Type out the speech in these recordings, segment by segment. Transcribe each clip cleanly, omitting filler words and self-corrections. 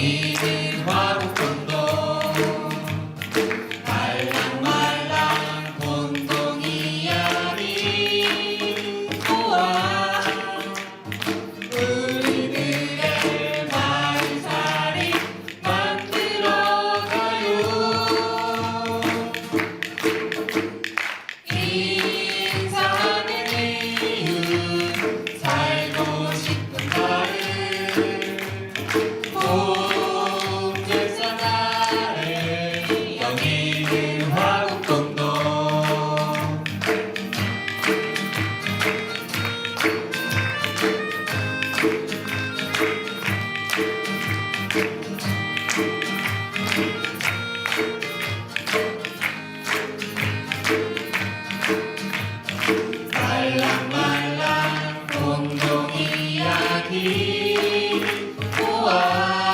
여기는 화곡본동 말랑말랑 본동 이야기 우와 우리들의 마을살이 만들어가요. 인사하는 이웃 살고 싶은 마을 공제사 나래 여기는 화곡본동 말랑말랑 본동 이야기 우와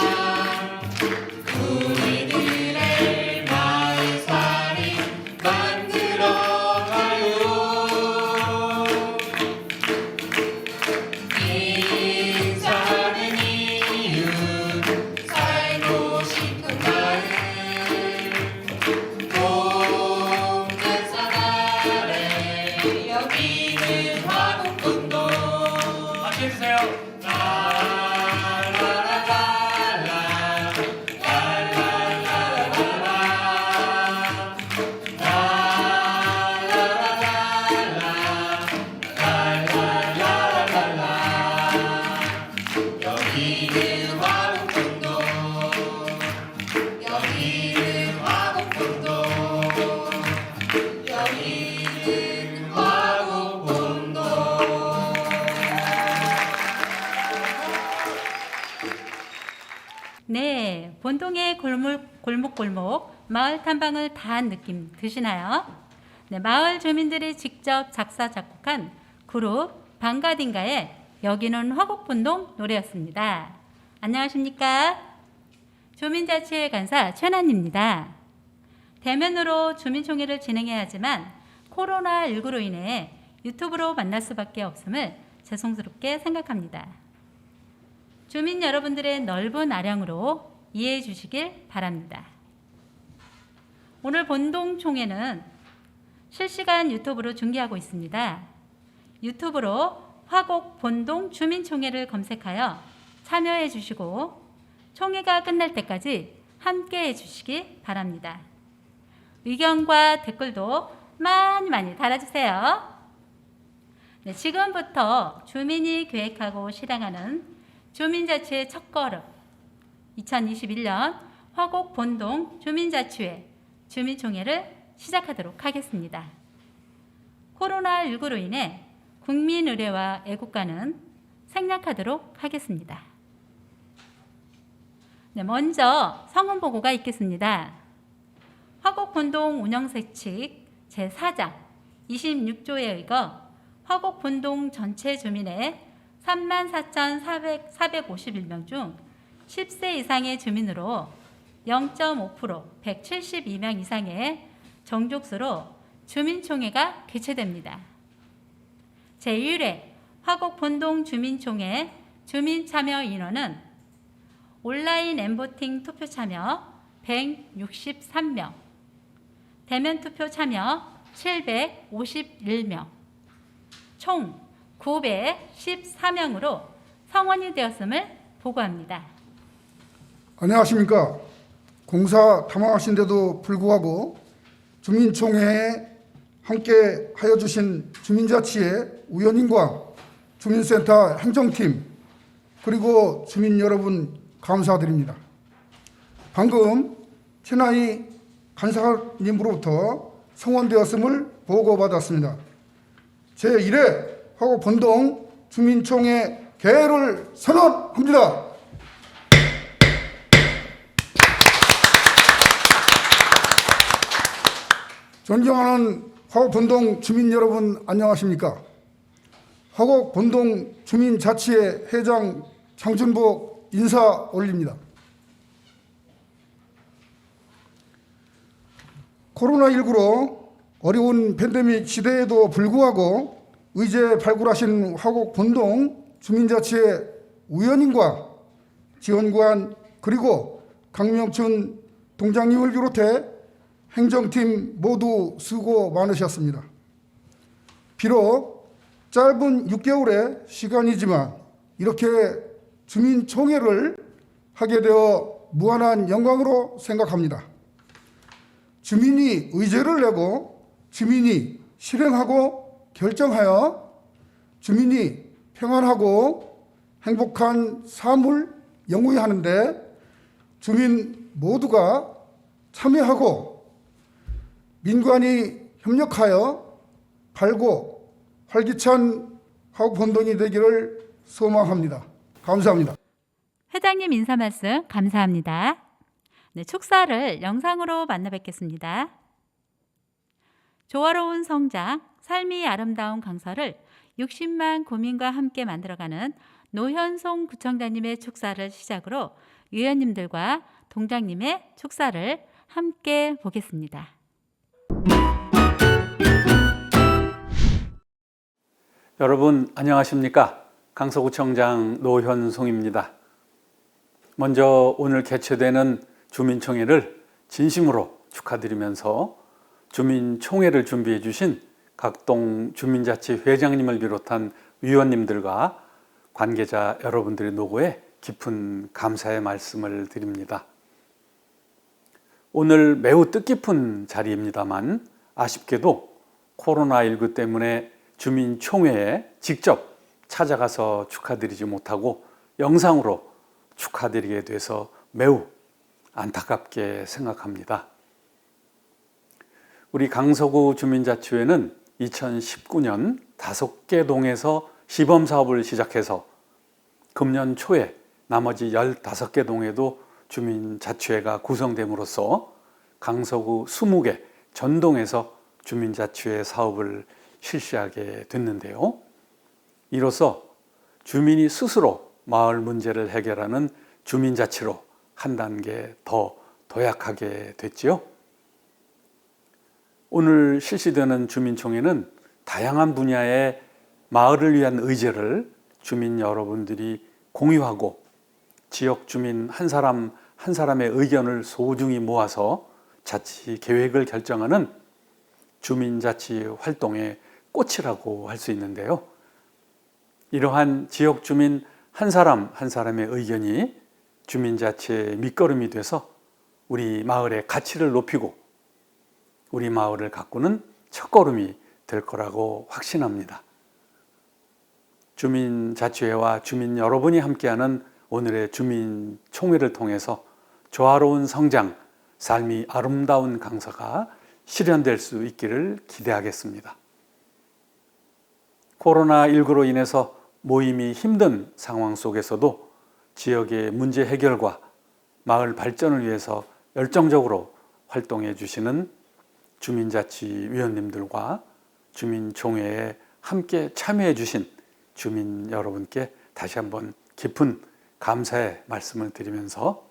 우리들의 마을살이 만들어가요. 인사하는 이웃 살고 싶은 마을 공제사 나래 여기는 화곡본동 함께 해주세요. 여기는 화곡본동 여기는 화곡본동 여기는 화곡본동. 네, 본동의 골목골목 마을 탐방을 다 한 느낌 드시나요? 네, 마을 주민들이 직접 작사 작곡한 그룹 방가딘가의 여기는 화곡본동 노래였습니다. 안녕하십니까? 주민자치회 간사 최난입니다. 대면으로 주민총회를 진행해야 하지만 코로나19로 인해 유튜브로 만날 수밖에 없음을 죄송스럽게 생각합니다. 주민 여러분들의 넓은 아량으로 이해해 주시길 바랍니다. 오늘 본동총회는 실시간 유튜브로 중계하고 있습니다. 유튜브로 화곡본동 주민총회를 검색하여 참여해 주시고 총회가 끝날 때까지 함께 해 주시기 바랍니다. 의견과 댓글도 많이 달아주세요. 네, 지금부터 주민이 계획하고 실행하는 주민자치의 첫걸음 2021년 화곡본동 주민자치회 주민총회를 시작하도록 하겠습니다. 코로나19로 인해 국민의례와 애국가는 생략하도록 하겠습니다. 네, 먼저 성원보고가 있겠습니다. 화곡본동 운영세칙 제4장 26조에 의거 화곡본동 전체 주민의 34,451명 중 10세 이상의 주민으로 0.5% 172명 이상의 정족수로 주민총회가 개최됩니다. 제1회 화곡본동 주민총회 주민참여 인원은 온라인 엠보팅 투표 참여 163명, 대면 투표 참여 751명, 총 914명으로 성원이 되었음을 보고합니다. 안녕하십니까. 공사 탐방하신데도 불구하고 주민총회에 함께 하여 주신 주민자치회 위원님과 주민센터 행정팀 그리고 주민 여러분 감사드립니다. 방금 최나희 간사님으로부터 성원되었음을 보고받았습니다. 제1회 화곡본동 주민총회 개회를 선언합니다. 존경하는 화곡본동 주민 여러분 안녕하십니까? 화곡본동 주민자치회 회장 장준복 인사 올립니다. 코로나19로 어려운 팬데믹 시대에도 불구하고 의제 발굴하신 화곡본동 주민자치회 위원님과 지원관 그리고 강명춘 동장님을 비롯해 행정팀 모두 수고 많으셨습니다. 비록 짧은 6개월의 시간이지만 이렇게 주민총회를 하게 되어 무한한 영광으로 생각합니다. 주민이 의제를 내고 주민이 실행하고 결정하여 주민이 평안하고 행복한 삶을 영위히 하는데 주민 모두가 참여하고 민관이 협력하여 밝고 활기찬 화곡본동이 되기를 소망합니다. 감사합니다. 회장님 인사 말씀 감사합니다. 네, 축사를 영상으로 만나 뵙겠습니다. 조화로운 성장, 삶이 아름다운 강서를 60만 구민과 함께 만들어가는 노현송 구청장님의 축사를 시작으로 위원님들과 동장님의 축사를 함께 보겠습니다. 여러분 안녕하십니까? 강서구청장 노현송입니다. 먼저 오늘 개최되는 주민총회를 진심으로 축하드리면서 주민총회를 준비해 주신 각동 주민자치 회장님을 비롯한 위원님들과 관계자 여러분들의 노고에 깊은 감사의 말씀을 드립니다. 오늘 매우 뜻깊은 자리입니다만 아쉽게도 코로나19 때문에 주민총회에 직접 찾아가서 축하드리지 못하고 영상으로 축하드리게 돼서 매우 안타깝게 생각합니다. 우리 강서구 주민자치회는 2019년 5개 동에서 시범사업을 시작해서 금년 초에 나머지 15개 동에도 주민자치회가 구성됨으로써 강서구 20개 전동에서 주민자치회 사업을 실시하게 됐는데요. 이로써 주민이 스스로 마을 문제를 해결하는 주민자치로 한 단계 더 도약하게 됐지요. 오늘 실시되는 주민총회는 다양한 분야의 마을을 위한 의제를 주민 여러분들이 공유하고 지역 주민 한 사람 한 사람의 의견을 소중히 모아서 자치 계획을 결정하는 주민자치 활동의 꽃이라고 할 수 있는데요. 이러한 지역 주민 한 사람 한 사람의 의견이 주민자치의 밑거름이 돼서 우리 마을의 가치를 높이고 우리 마을을 가꾸는 첫걸음이 될 거라고 확신합니다. 주민자치회와 주민 여러분이 함께하는 오늘의 주민총회를 통해서 조화로운 성장, 삶이 아름다운 강서가 실현될 수 있기를 기대하겠습니다. 코로나19로 인해서 모임이 힘든 상황 속에서도 지역의 문제 해결과 마을 발전을 위해서 열정적으로 활동해 주시는 주민자치위원님들과 주민총회에 함께 참여해 주신 주민 여러분께 다시 한번 깊은 감사의 말씀을 드리면서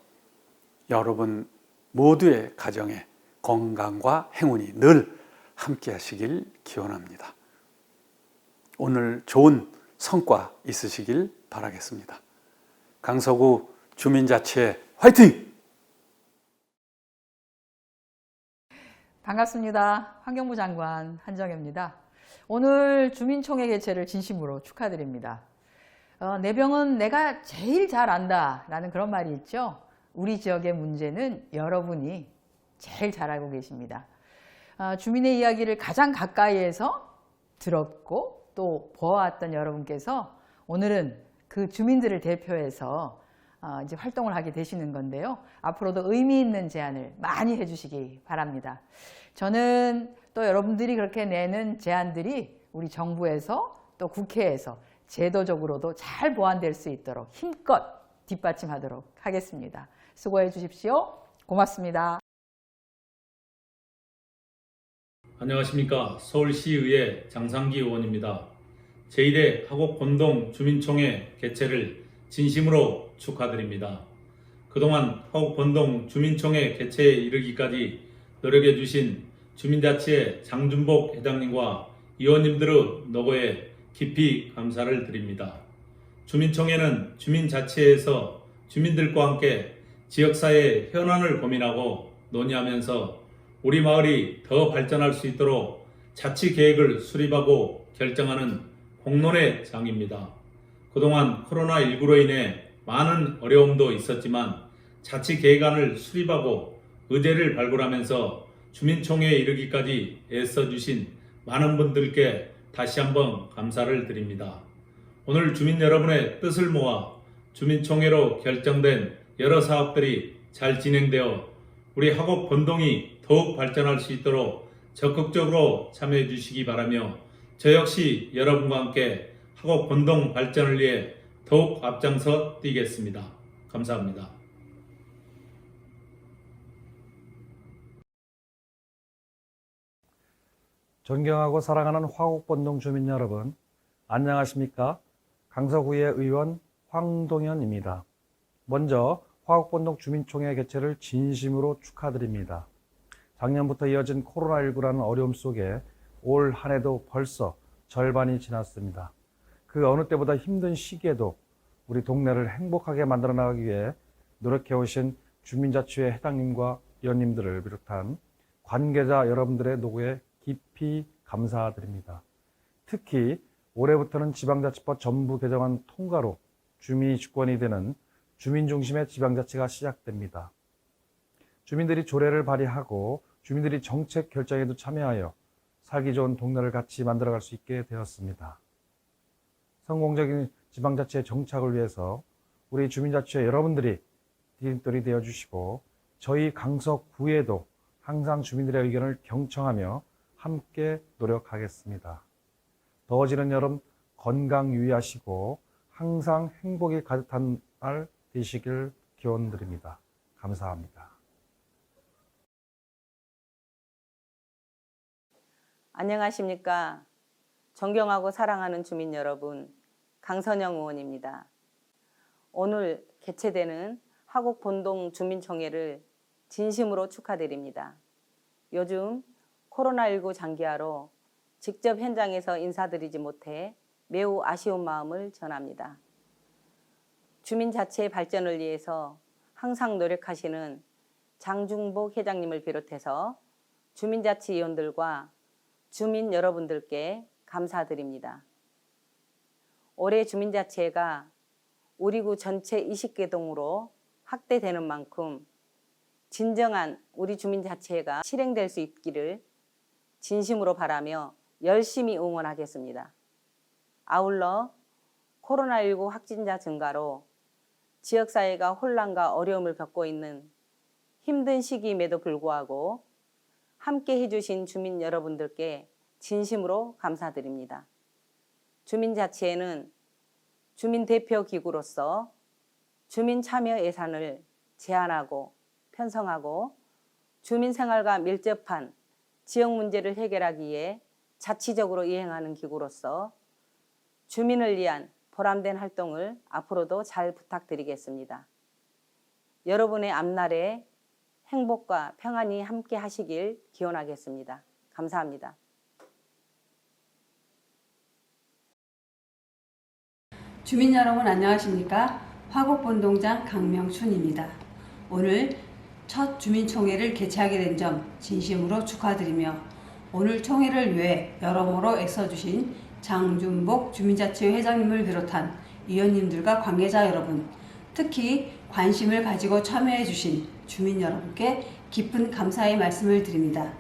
여러분 모두의 가정에 건강과 행운이 늘 함께 하시길 기원합니다. 오늘 좋은 성과 있으시길 바라겠습니다. 강서구 주민자치회 화이팅! 반갑습니다. 환경부 장관 한정혜입니다. 오늘 주민총회 개최를 진심으로 축하드립니다. 내 병은 내가 제일 잘 안다 라는 그런 말이 있죠. 우리 지역의 문제는 여러분이 제일 잘 알고 계십니다. 주민의 이야기를 가장 가까이에서 들었고 또 보아왔던 여러분께서 오늘은 그 주민들을 대표해서 이제 활동을 하게 되시는 건데요. 앞으로도 의미 있는 제안을 많이 해주시기 바랍니다. 저는 또 여러분들이 그렇게 내는 제안들이 우리 정부에서 또 국회에서 제도적으로도 잘 보완될 수 있도록 힘껏 뒷받침하도록 하겠습니다. 수고해 주십시오. 고맙습니다. 안녕하십니까. 서울시의회 장상기 의원입니다. 제1회 화곡본동 주민총회 개최를 진심으로 축하드립니다. 그동안 화곡본동 주민총회 개최에 이르기까지 노력해 주신 주민자치회 장준복 회장님과 의원님들의 노고에 깊이 감사를 드립니다. 주민총회는 주민자치회에서 주민들과 함께 지역사회의 현안을 고민하고 논의하면서 우리 마을이 더 발전할 수 있도록 자치 계획을 수립하고 결정하는 공론의 장입니다. 그동안 코로나19로 인해 많은 어려움도 있었지만 자치 계획안을 수립하고 의제를 발굴하면서 주민총회에 이르기까지 애써주신 많은 분들께 다시 한번 감사를 드립니다. 오늘 주민 여러분의 뜻을 모아 주민총회로 결정된 여러 사업들이 잘 진행되어 우리 하곡 본동이 더욱 발전할 수 있도록 적극적으로 참여해 주시기 바라며 저 역시 여러분과 함께 하곡 본동 발전을 위해 더욱 앞장서 뛰겠습니다. 감사합니다. 존경하고 사랑하는 화곡본동 주민 여러분, 안녕하십니까? 강서구의 의원 황동현입니다. 먼저 화곡본동 주민총회 개최를 진심으로 축하드립니다. 작년부터 이어진 코로나19라는 어려움 속에 올 한 해도 벌써 절반이 지났습니다. 그 어느 때보다 힘든 시기에도 우리 동네를 행복하게 만들어 나가기 위해 노력해 오신 주민자치회 회장님과 위원님들을 비롯한 관계자 여러분들의 노고에 깊이 감사드립니다. 특히 올해부터는 지방자치법 전부 개정안 통과로 주민이 주권이 되는 주민중심의 지방자치가 시작됩니다. 주민들이 조례를 발의하고 주민들이 정책 결정에도 참여하여 살기 좋은 동네를 같이 만들어갈 수 있게 되었습니다. 성공적인 지방자치의 정착을 위해서 우리 주민자치회 여러분들이 디딤돌이 되어주시고 저희 강서구에도 항상 주민들의 의견을 경청하며 함께 노력하겠습니다. 더워지는 여름 건강 유의하시고 항상 행복이 가득한 날 되시길 기원드립니다. 감사합니다. 안녕하십니까. 존경하고 사랑하는 주민 여러분, 강선영 의원입니다. 오늘 개최되는 하곡본동 주민총회를 진심으로 축하드립니다. 요즘 코로나19 장기화로 직접 현장에서 인사드리지 못해 매우 아쉬운 마음을 전합니다. 주민자치의 발전을 위해서 항상 노력하시는 장중복 회장님을 비롯해서 주민자치위원들과 주민 여러분들께 감사드립니다. 올해 주민자치회가 우리 구 전체 20개 동으로 확대되는 만큼 진정한 우리 주민자치회가 실행될 수 있기를 진심으로 바라며 열심히 응원하겠습니다. 아울러 코로나19 확진자 증가로 지역사회가 혼란과 어려움을 겪고 있는 힘든 시기임에도 불구하고 함께 해주신 주민 여러분들께 진심으로 감사드립니다. 주민자치회는 주민대표기구로서 주민참여 예산을 제한하고 편성하고 주민생활과 밀접한 지역 문제를 해결하기 위해 자치적으로 이행하는 기구로서 주민을 위한 보람된 활동을 앞으로도 잘 부탁드리겠습니다. 여러분의 앞날에 행복과 평안이 함께 하시길 기원하겠습니다. 감사합니다. 주민 여러분 안녕하십니까? 화곡본동장 강명춘입니다. 오늘 첫 주민총회를 개최하게 된 점 진심으로 축하드리며 오늘 총회를 위해 여러모로 애써주신 장준복 주민자치회 회장님을 비롯한 위원님들과 관계자 여러분, 특히 관심을 가지고 참여해 주신 주민 여러분께 깊은 감사의 말씀을 드립니다.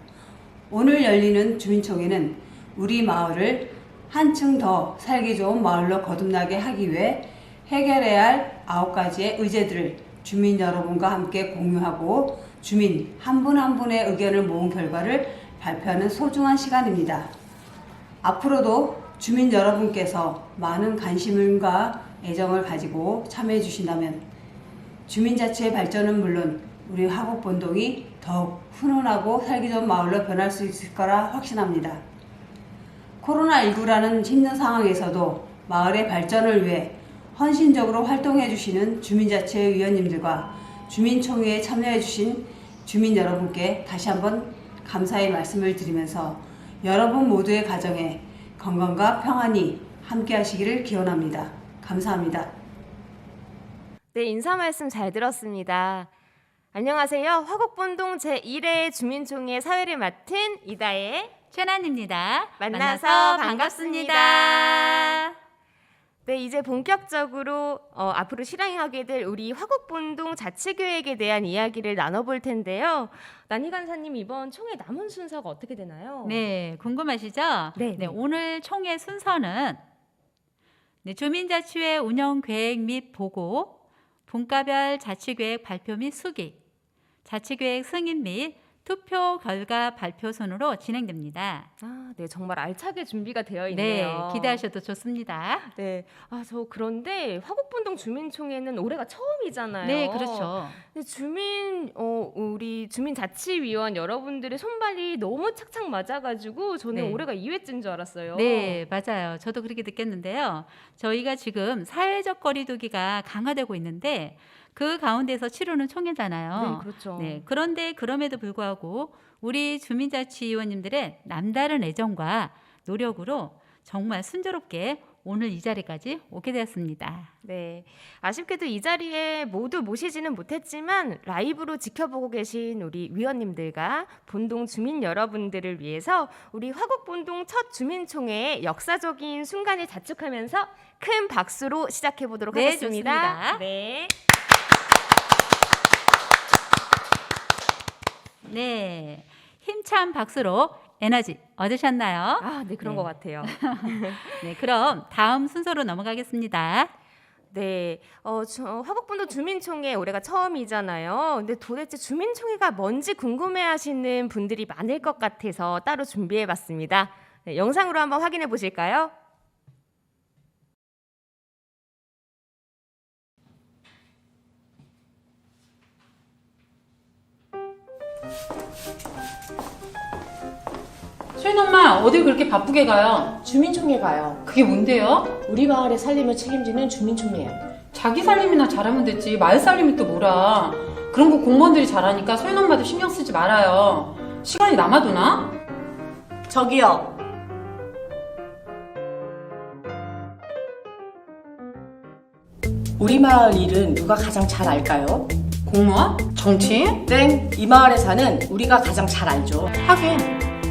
오늘 열리는 주민총회는 우리 마을을 한층 더 살기 좋은 마을로 거듭나게 하기 위해 해결해야 할 9가지의 의제들을 주민 여러분과 함께 공유하고 주민 한 분 한 분의 의견을 모은 결과를 발표하는 소중한 시간입니다. 앞으로도 주민 여러분께서 많은 관심과 애정을 가지고 참여해 주신다면 주민자치의 발전은 물론 우리 화곡본동이 더욱 훈훈하고 살기 좋은 마을로 변할 수 있을 거라 확신합니다. 코로나19라는 힘든 상황에서도 마을의 발전을 위해 헌신적으로 활동해 주시는 주민자치회 위원님들과 주민총회에 참여해 주신 주민 여러분께 다시 한번 감사의 말씀을 드리면서 여러분 모두의 가정에 건강과 평안이 함께 하시기를 기원합니다. 감사합니다. 네, 인사 말씀 잘 들었습니다. 안녕하세요. 화곡본동 제1회 주민총회 사회를 맡은 이다혜 최난입니다. 만나서 반갑습니다. 네, 이제 본격적으로 앞으로 실행하게 될 우리 화곡본동 자치계획에 대한 이야기를 나눠볼 텐데요. 난희 간사님, 이번 총회 남은 순서가 어떻게 되나요? 네, 궁금하시죠? 네. 오늘 총회 순서는 주민자치회 운영 계획 및 보고, 분과별 자치계획 발표 및 수기, 자치계획 승인 및 투표 결과 발표 순으로 진행됩니다. 아, 네, 정말 알차게 준비가 되어 네, 있네요. 기대하셔도 좋습니다. 네, 저 그런데 화곡본동 주민총회는 올해가 처음이잖아요. 네, 그렇죠. 근데 우리 주민자치위원 여러분들의 손발이 너무 착착 맞아가지고 저는 네. 올해가 2회째인 줄 알았어요. 네, 맞아요. 저도 그렇게 느꼈는데요. 저희가 지금 사회적 거리두기가 강화되고 있는데 그 가운데서 치르는 총회잖아요. 네, 그렇죠. 네, 그런데 그럼에도 불구하고 우리 주민자치위원님들의 남다른 애정과 노력으로 정말 순조롭게 오늘 이 자리까지 오게 되었습니다. 네, 아쉽게도 이 자리에 모두 모시지는 못했지만 라이브로 지켜보고 계신 우리 위원님들과 본동 주민 여러분들을 위해서 우리 화곡본동 첫 주민총회의 역사적인 순간을 자축하면서 큰 박수로 시작해 보도록 네, 하겠습니다. 좋습니다. 네. 네, 힘찬 박수로 에너지 얻으셨나요? 아, 네, 그런 네. 것 같아요. 네, 그럼 다음 순서로 넘어가겠습니다. 네, 화곡본동 주민총회 올해가 처음이잖아요. 근데 도대체 주민총회가 뭔지 궁금해하시는 분들이 많을 것 같아서 따로 준비해봤습니다. 네, 영상으로 한번 확인해 보실까요? 소연 엄마 어딜 그렇게 바쁘게 가요? 주민총회 가요. 그게 뭔데요? 우리 마을의 살림을 책임지는 주민총회예요. 자기 살림이나 잘하면 됐지 마을 살림이 또 뭐라. 그런 거 공무원들이 잘하니까 소연 엄마도 신경 쓰지 말아요. 시간이 남아도나? 저기요. 우리 마을 일은 누가 가장 잘 알까요? 공무원? 정치인? 땡! 이 마을에 사는 우리가 가장 잘 알죠. 하긴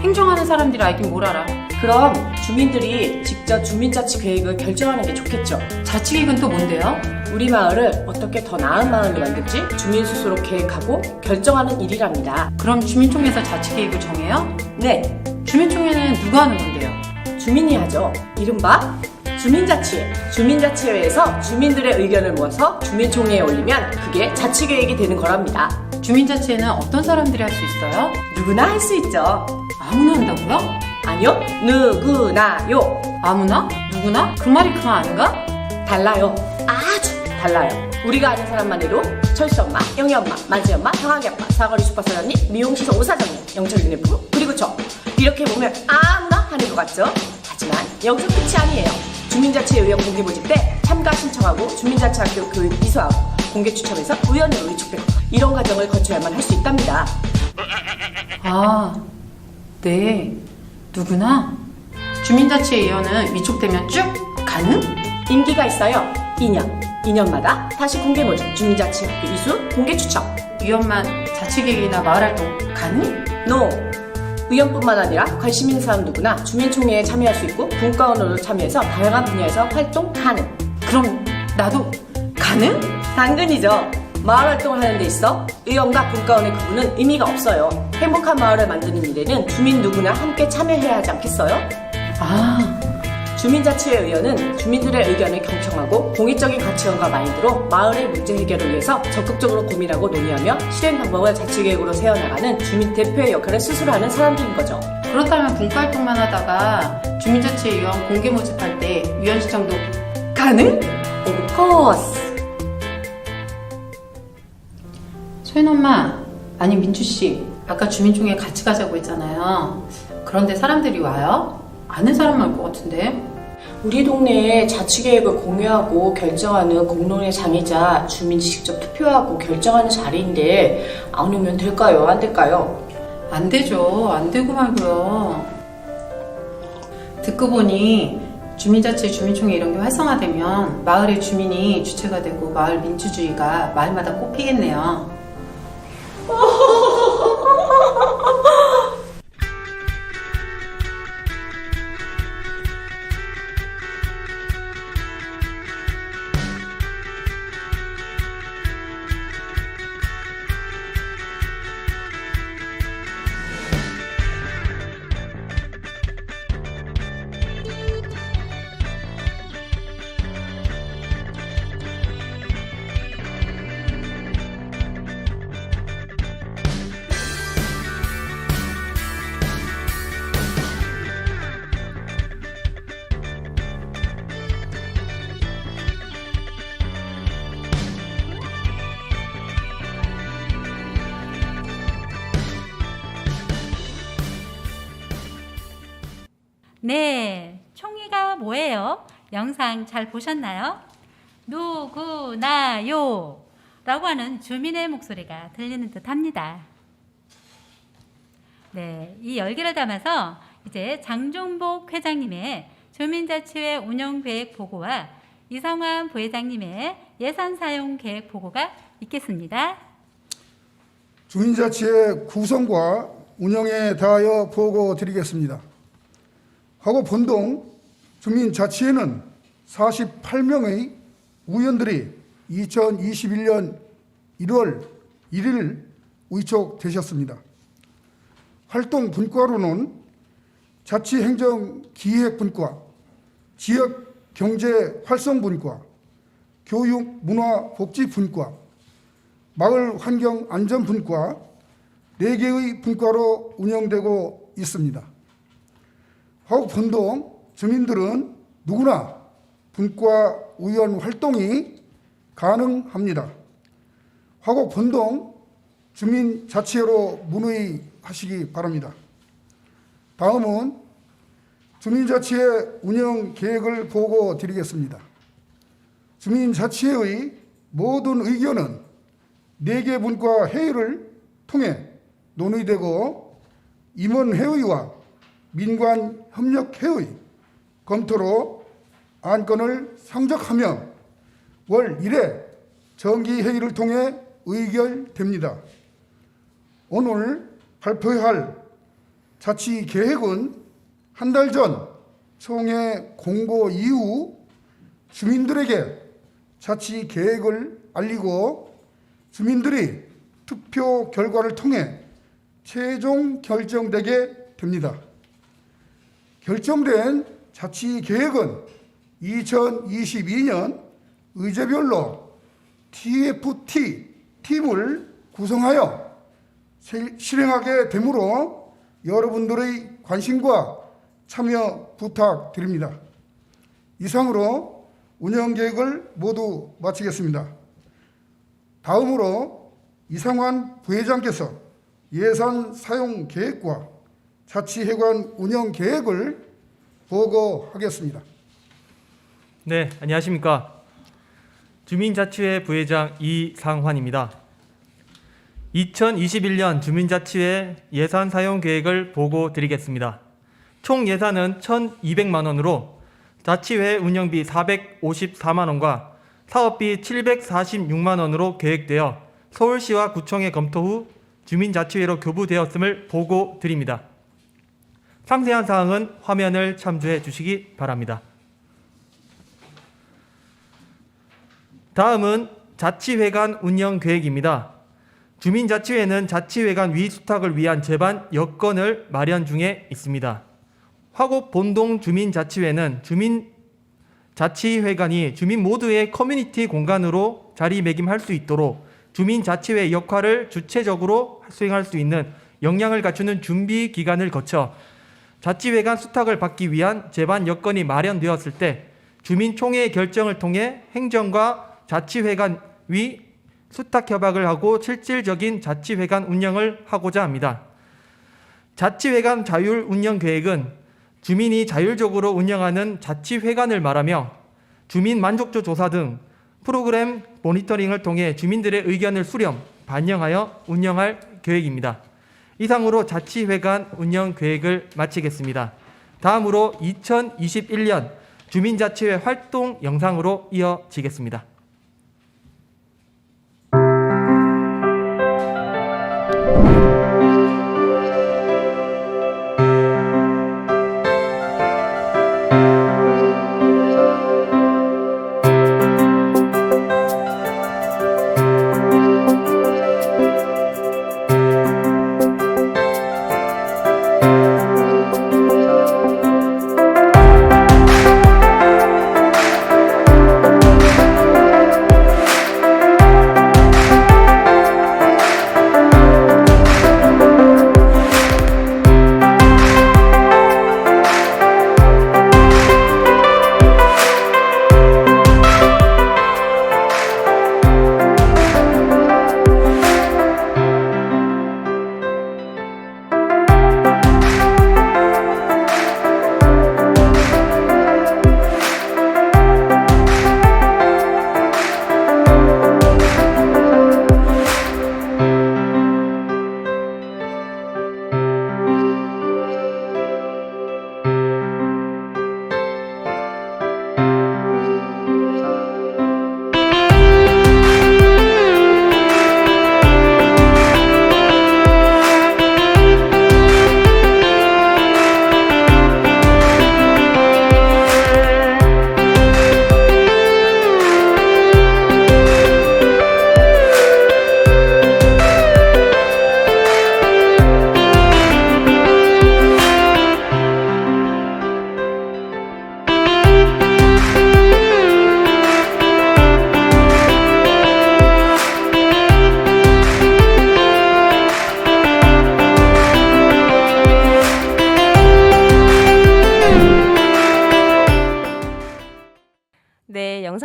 행정하는 사람들이 알긴 뭘 알아. 그럼 주민들이 직접 주민자치 계획을 결정하는 게 좋겠죠. 자치계획은 또 뭔데요? 우리 마을을 어떻게 더 나은 마을로 만들지 주민 스스로 계획하고 결정하는 일이랍니다. 그럼 주민총회에서 자치계획을 정해요? 네, 주민총회는 누가 하는 건데요? 주민이 하죠. 이른바 주민자치회. 주민자치회에서 주민들의 의견을 모아서 주민총회에 올리면 그게 자치계획이 되는 거랍니다. 주민자치회는 어떤 사람들이 할 수 있어요? 누구나 할 수 있죠. 아무나 한다고요? 아니요, 누구나요. 아무나? 누구나? 그 말이 그 말 아닌가? 달라요. 아주 달라요. 우리가 아는 사람만 해도 철수 엄마, 영희 엄마, 만지 엄마, 병아기 아빠, 사거리 슈퍼 사장님, 미용시설 오사장님, 영철 유네프, 그리고 저. 이렇게 보면 아무나 하는 것 같죠? 하지만 여기서 끝이 아니에요. 주민자치회 의원 공개 모집 때 참가 신청하고 주민자치학교 교육 이수하고 공개 추첨해서 의원으로 위촉되고 이런 과정을 거쳐야만 할 수 있답니다. 아, 네. 누구나? 주민자치회의원은 위촉되면 쭉 가능? 임기가 있어요. 2년. 2년마다 다시 공개 모집, 주민자치학교 이수, 공개 추첨. 위원만 자치계획이나 마을활동 가능? NO. 의원뿐만 아니라 관심 있는 사람 누구나 주민총회에 참여할 수 있고 분과원으로 참여해서 다양한 분야에서 활동 가능. 그럼 나도 가능? 당근이죠. 마을 활동을 하는 데 있어 의원과 분과원의 구분은 의미가 없어요. 행복한 마을을 만드는 일에는 주민 누구나 함께 참여해야 하지 않겠어요? 아, 주민자치회 의원은 주민들의 의견을 경청하고 공익적인 가치관과 마인드로 마을의 문제 해결을 위해서 적극적으로 고민하고 논의하며 실행 방법을 자치계획으로 세워나가는 주민 대표의 역할을 스스로 하는 사람들인 거죠. 그렇다면 분과활동만 하다가 주민자치회의원 공개 모집할 때 위원 신청도 가능? Of course. 소연 엄마, 아니 민주 씨, 아까 주민총회 같이 가자고 했잖아요. 그런데 사람들이 와요? 아는 사람만 올 것 같은데. 우리 동네에 자치계획을 공유하고 결정하는 공론의 장이자 주민이 직접 투표하고 결정하는 자리인데 안 오면 될까요? 안 될까요? 안 되죠. 안 되고 말고요. 듣고 보니 주민자치 주민총회 이런 게 활성화되면 마을의 주민이 주체가 되고 마을 민주주의가 마을마다 꽃피겠네요. 네, 총회가 뭐예요? 영상 잘 보셨나요? 누구나요 라고 하는 주민의 목소리가 들리는 듯 합니다. 네, 이 열기를 담아서 이제 장종복 회장님의 주민자치회 운영계획 보고와 이성환 부회장님의 예산 사용 계획 보고가 있겠습니다. 주민자치회 구성과 운영에 대하여 보고 드리겠습니다. 화곡 본동 주민자치회는 48명의 의원들이 2021년 1월 1일 의촉되셨습니다. 활동 분과로는 자치행정기획분과, 지역경제활성분과, 교육문화복지분과, 마을환경안전분과 4개의 분과로 운영되고 있습니다. 화곡본동 주민들은 누구나 분과 의원 활동이 가능합니다. 화곡본동 주민자치회로 문의하시기 바랍니다. 다음은 주민자치회 운영 계획을 보고 드리겠습니다. 주민자치회의 모든 의견은 4개 분과 회의를 통해 논의되고 임원회의와 민관협력회의 검토로 안건을 상정하며 월 1회 정기회의를 통해 의결됩니다. 오늘 발표할 자치계획은 한 달 전 총회 공고 이후 주민들에게 자치계획을 알리고 주민들이 투표 결과를 통해 최종 결정되게 됩니다. 결정된 자치계획은 2022년 의제별로 TFT-팀을 구성하여 실행하게 되므로 여러분들의 관심과 참여 부탁드립니다. 이상으로 운영계획을 모두 마치겠습니다. 다음으로 이상환 부회장께서 예산 사용 계획과 자치회관 운영 계획을 보고하겠습니다. 네, 안녕하십니까. 주민자치회 부회장 이상환입니다. 2021년 주민자치회 예산 사용 계획을 보고 드리겠습니다. 총 예산은 1,200만 원으로 자치회 운영비 454만 원과 사업비 746만 원으로 계획되어 서울시와 구청의 검토 후 주민자치회로 교부되었음을 보고 드립니다. 상세한 사항은 화면을 참조해 주시기 바랍니다. 다음은 자치회관 운영 계획입니다. 주민자치회는 자치회관 위 수탁을 위한 제반 여건을 마련 중에 있습니다. 화곡 본동 주민자치회는 주민자치회관이 주민 모두의 커뮤니티 공간으로 자리매김할 수 있도록 주민자치회 역할을 주체적으로 수행할 수 있는 역량을 갖추는 준비 기간을 거쳐 자치회관 수탁을 받기 위한 제반 여건이 마련되었을 때 주민총회의 결정을 통해 행정과 자치회관 위 수탁 협약을 하고 실질적인 자치회관 운영을 하고자 합니다. 자치회관 자율 운영 계획은 주민이 자율적으로 운영하는 자치회관을 말하며 주민 만족도 조사 등 프로그램 모니터링을 통해 주민들의 의견을 수렴, 반영하여 운영할 계획입니다. 이상으로 자치회관 운영 계획을 마치겠습니다. 다음으로 2021년 주민자치회 활동 영상으로 이어지겠습니다.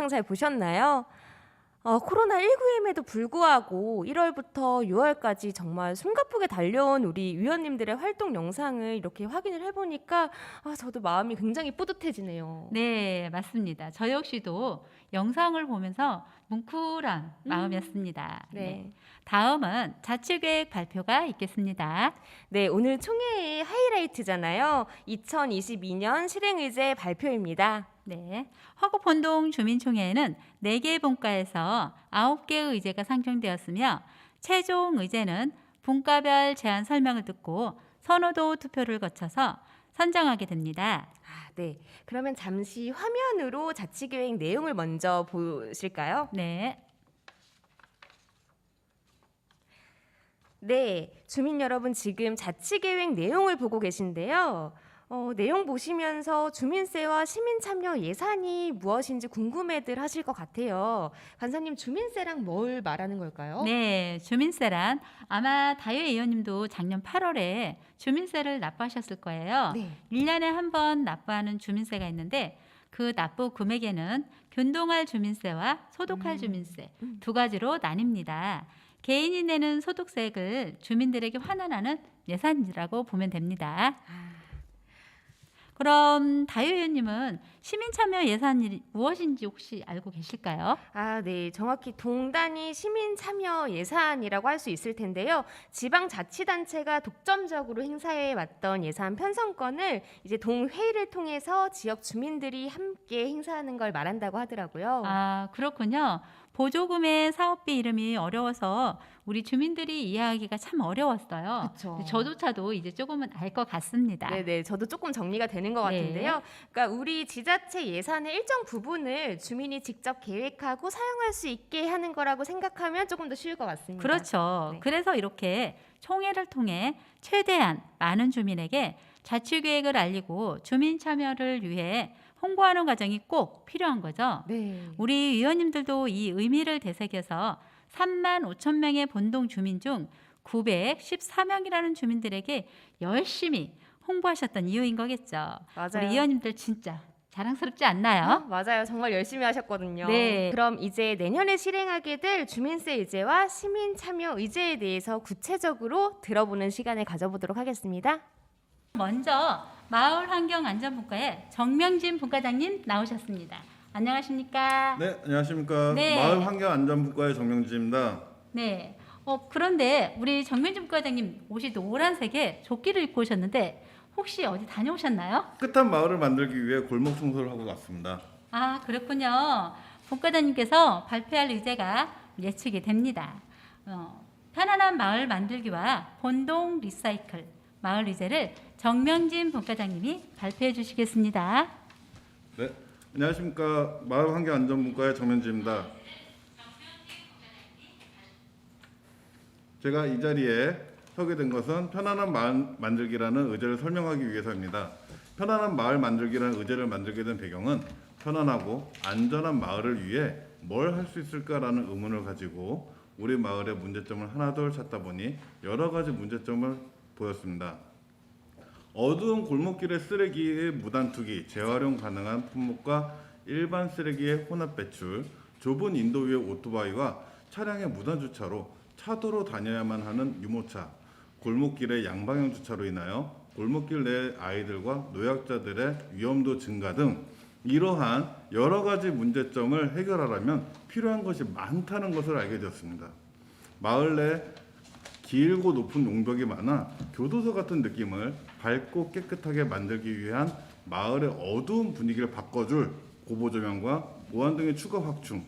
영상 잘 보셨나요? 코로나19임에도 불구하고 1월부터 6월까지 정말 숨가쁘게 달려온 우리 위원님들의 활동 영상을 이렇게 확인을 해보니까 저도 마음이 굉장히 뿌듯해지네요. 네, 맞습니다. 저 역시도 영상을 보면서 뭉클한 마음이었습니다. 네. 다음은 자치계획 발표가 있겠습니다. 네, 오늘 총회의 하이라이트잖아요. 2022년 실행의제 발표입니다. 네, 화곡본동 주민총회에는 4개 분과에서 9개의 의제가 상정되었으며 최종 의제는 분과별 제안 설명을 듣고 선호도 투표를 거쳐서 선정하게 됩니다. 네, 그러면 잠시 화면으로 자치계획 내용을 먼저 보실까요? 네. 네, 주민 여러분 지금 자치계획 내용을 보고 계신데요. 내용 보시면서 주민세와 시민참여 예산이 무엇인지 궁금해들 하실 것 같아요. 간사님, 주민세랑 뭘 말하는 걸까요? 네, 주민세란 아마 다효 의원님도 작년 8월에 주민세를 납부하셨을 거예요. 네. 1년에 한 번 납부하는 주민세가 있는데 그 납부 금액에는 균등할 주민세와 소득할 주민세 두 가지로 나뉩니다. 개인이 내는 소득세액을 주민들에게 환원하는 예산이라고 보면 됩니다. 그럼 다효 의원님은 시민참여 예산이 무엇인지 혹시 알고 계실까요? 네, 정확히 동단위 시민참여 예산이라고 할 수 있을 텐데요. 지방자치단체가 독점적으로 행사해 왔던 예산 편성권을 이제 동회의를 통해서 지역 주민들이 함께 행사하는 걸 말한다고 하더라고요. 그렇군요. 보조금의 사업비 이름이 어려워서 우리 주민들이 이해하기가 참 어려웠어요. 그쵸. 저조차도 이제 조금은 알 것 같습니다. 네네, 저도 조금 정리가 되는 것 네. 같은데요. 그러니까 우리 지자체 예산의 일정 부분을 주민이 직접 계획하고 사용할 수 있게 하는 거라고 생각하면 조금 더 쉬울 것 같습니다. 그렇죠. 네. 그래서 이렇게 총회를 통해 최대한 많은 주민에게 자치계획을 알리고 주민 참여를 위해 홍보하는 과정이 꼭 필요한 거죠. 네. 우리 위원님들도 이 의미를 되새겨서 3만 5천 명의 본동 주민 중 914명이라는 주민들에게 열심히 홍보하셨던 이유인 거겠죠. 맞아요. 우리 위원님들 진짜 자랑스럽지 않나요? 맞아요. 정말 열심히 하셨거든요. 네. 그럼 이제 내년에 실행하게 될 주민세 의제와 시민 참여 의제에 대해서 구체적으로 들어보는 시간을 가져보도록 하겠습니다. 먼저 마을환경안전분과의 정명진 분과장님 나오셨습니다. 안녕하십니까? 네, 안녕하십니까. 네. 마을환경안전분과의 정명진입니다. 네. 그런데 우리 정명진 분과장님 옷이 노란색에 조끼를 입고 오셨는데 혹시 어디 다녀오셨나요? 깨끗한 마을을 만들기 위해 골목 청소를 하고 왔습니다. 그렇군요. 분과장님께서 발표할 의제가 예측이 됩니다. 편안한 마을 만들기와 본동 리사이클 마을 의제를 정명진 분과장님이 발표해 주시겠습니다. 네, 안녕하십니까. 마을환경안전분과의 정명진입니다. 제가 이 자리에 서게 된 것은 편안한 마을 만들기라는 의제를 설명하기 위해서입니다. 편안한 마을 만들기라는 의제를 만들게 된 배경은 편안하고 안전한 마을을 위해 뭘 할 수 있을까라는 의문을 가지고 우리 마을의 문제점을 하나둘 찾다 보니 여러 가지 문제점을 보였습니다. 어두운 골목길의 쓰레기의 무단 투기, 재활용 가능한 품목과 일반 쓰레기의 혼합 배출, 좁은 인도 위의 오토바이와 차량의 무단 주차로 차도로 다녀야만 하는 유모차, 골목길의 양방향 주차로 인하여 골목길 내 아이들과 노약자들의 위험도 증가 등 이러한 여러 가지 문제점을 해결하려면 필요한 것이 많다는 것을 알게 되었습니다. 마을 내 길고 높은 용벽이 많아 교도소 같은 느낌을 밝고 깨끗하게 만들기 위한 마을의 어두운 분위기를 바꿔줄 고보조명과 무한등의 추가 확충,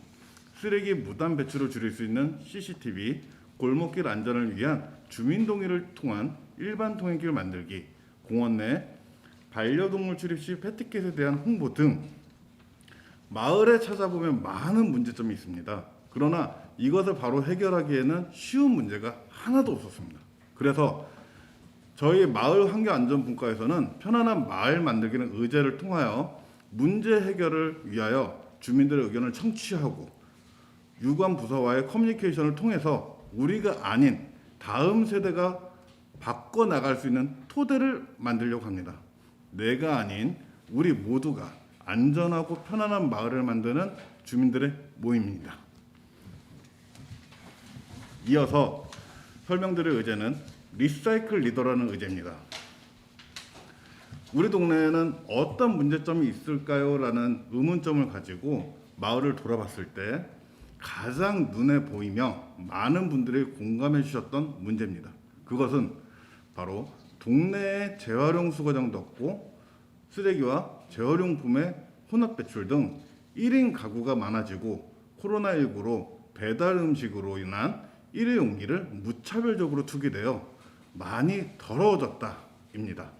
쓰레기 무단 배출을 줄일 수 있는 CCTV, 골목길 안전을 위한 주민 동의를 통한 일반 통행길 만들기, 공원 내 반려동물 출입 시 패티켓에 대한 홍보 등 마을에 찾아보면 많은 문제점이 있습니다. 그러나 이것을 바로 해결하기에는 쉬운 문제가 하나도 없었습니다. 그래서 저희 마을환경안전분과에서는 편안한 마을 만들기는 의제를 통하여 문제 해결을 위하여 주민들의 의견을 청취하고 유관 부서와의 커뮤니케이션을 통해서 우리가 아닌 다음 세대가 바꿔나갈 수 있는 토대를 만들려고 합니다. 내가 아닌 우리 모두가 안전하고 편안한 마을을 만드는 주민들의 모임입니다. 이어서 설명드릴 의제는 리사이클 리더라는 의제입니다. 우리 동네에는 어떤 문제점이 있을까요? 라는 의문점을 가지고 마을을 돌아봤을 때 가장 눈에 보이며 많은 분들이 공감해 주셨던 문제입니다. 그것은 바로 동네에 재활용 수거장도 없고 쓰레기와 재활용품의 혼합 배출 등 1인 가구가 많아지고 코로나19로 배달 음식으로 인한 일회용기를 무차별적으로 투기되어 많이 더러워졌다입니다.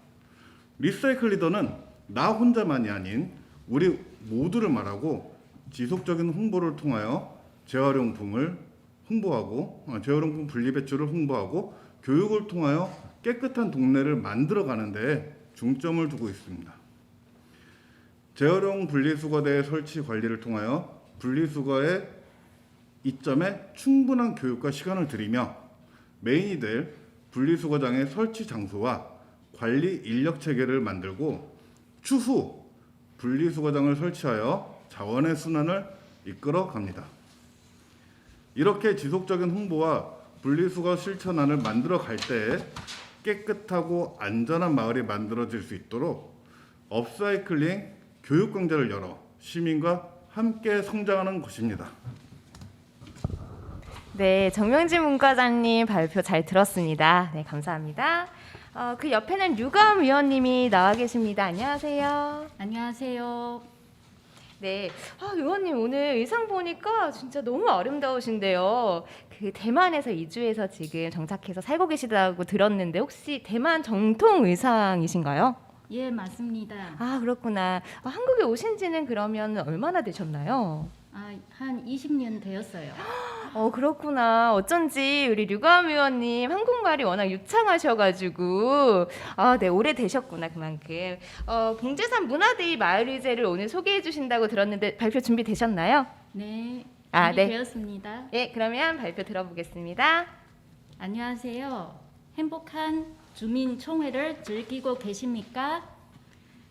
리사이클 리더는 나 혼자만이 아닌 우리 모두를 말하고 지속적인 홍보를 통하여 재활용품을 홍보하고 재활용품 분리배출을 홍보하고 교육을 통하여 깨끗한 동네를 만들어가는 데 중점을 두고 있습니다. 재활용 분리수거대 설치 관리를 통하여 분리수거의 이점에 충분한 교육과 시간을 들이며 메인이 될 분리수거장의 설치 장소와 관리 인력 체계를 만들고 추후 분리수거장을 설치하여 자원의 순환을 이끌어 갑니다. 이렇게 지속적인 홍보와 분리수거 실천안을 만들어 갈 때 깨끗하고 안전한 마을이 만들어질 수 있도록 업사이클링 교육 강좌를 열어 시민과 함께 성장하는 것입니다. 네, 정명진 문과장님 발표 잘 들었습니다. 네, 감사합니다. 그 옆에는 류감 위원님이 나와 계십니다. 안녕하세요. 안녕하세요. 네, 의원님 오늘 의상 보니까 진짜 너무 아름다우신데요. 그 대만에서 이주해서 지금 정착해서 살고 계시다고 들었는데 혹시 대만 정통 의상이신가요? 예, 맞습니다. 아, 그렇구나. 한국에 오신 지는 그러면 얼마나 되셨나요? 한 20년 되었어요. 그렇구나. 어쩐지 우리 류감 의원님 한국말이 워낙 유창하셔가지고 네, 오래 되셨구나 그만큼. 봉제산 문화데이 마을의제를 오늘 소개해 주신다고 들었는데 발표 준비되셨나요? 네, 네. 준비되었습니다. 네, 그러면 발표 들어보겠습니다. 안녕하세요. 행복한 주민총회를 즐기고 계십니까?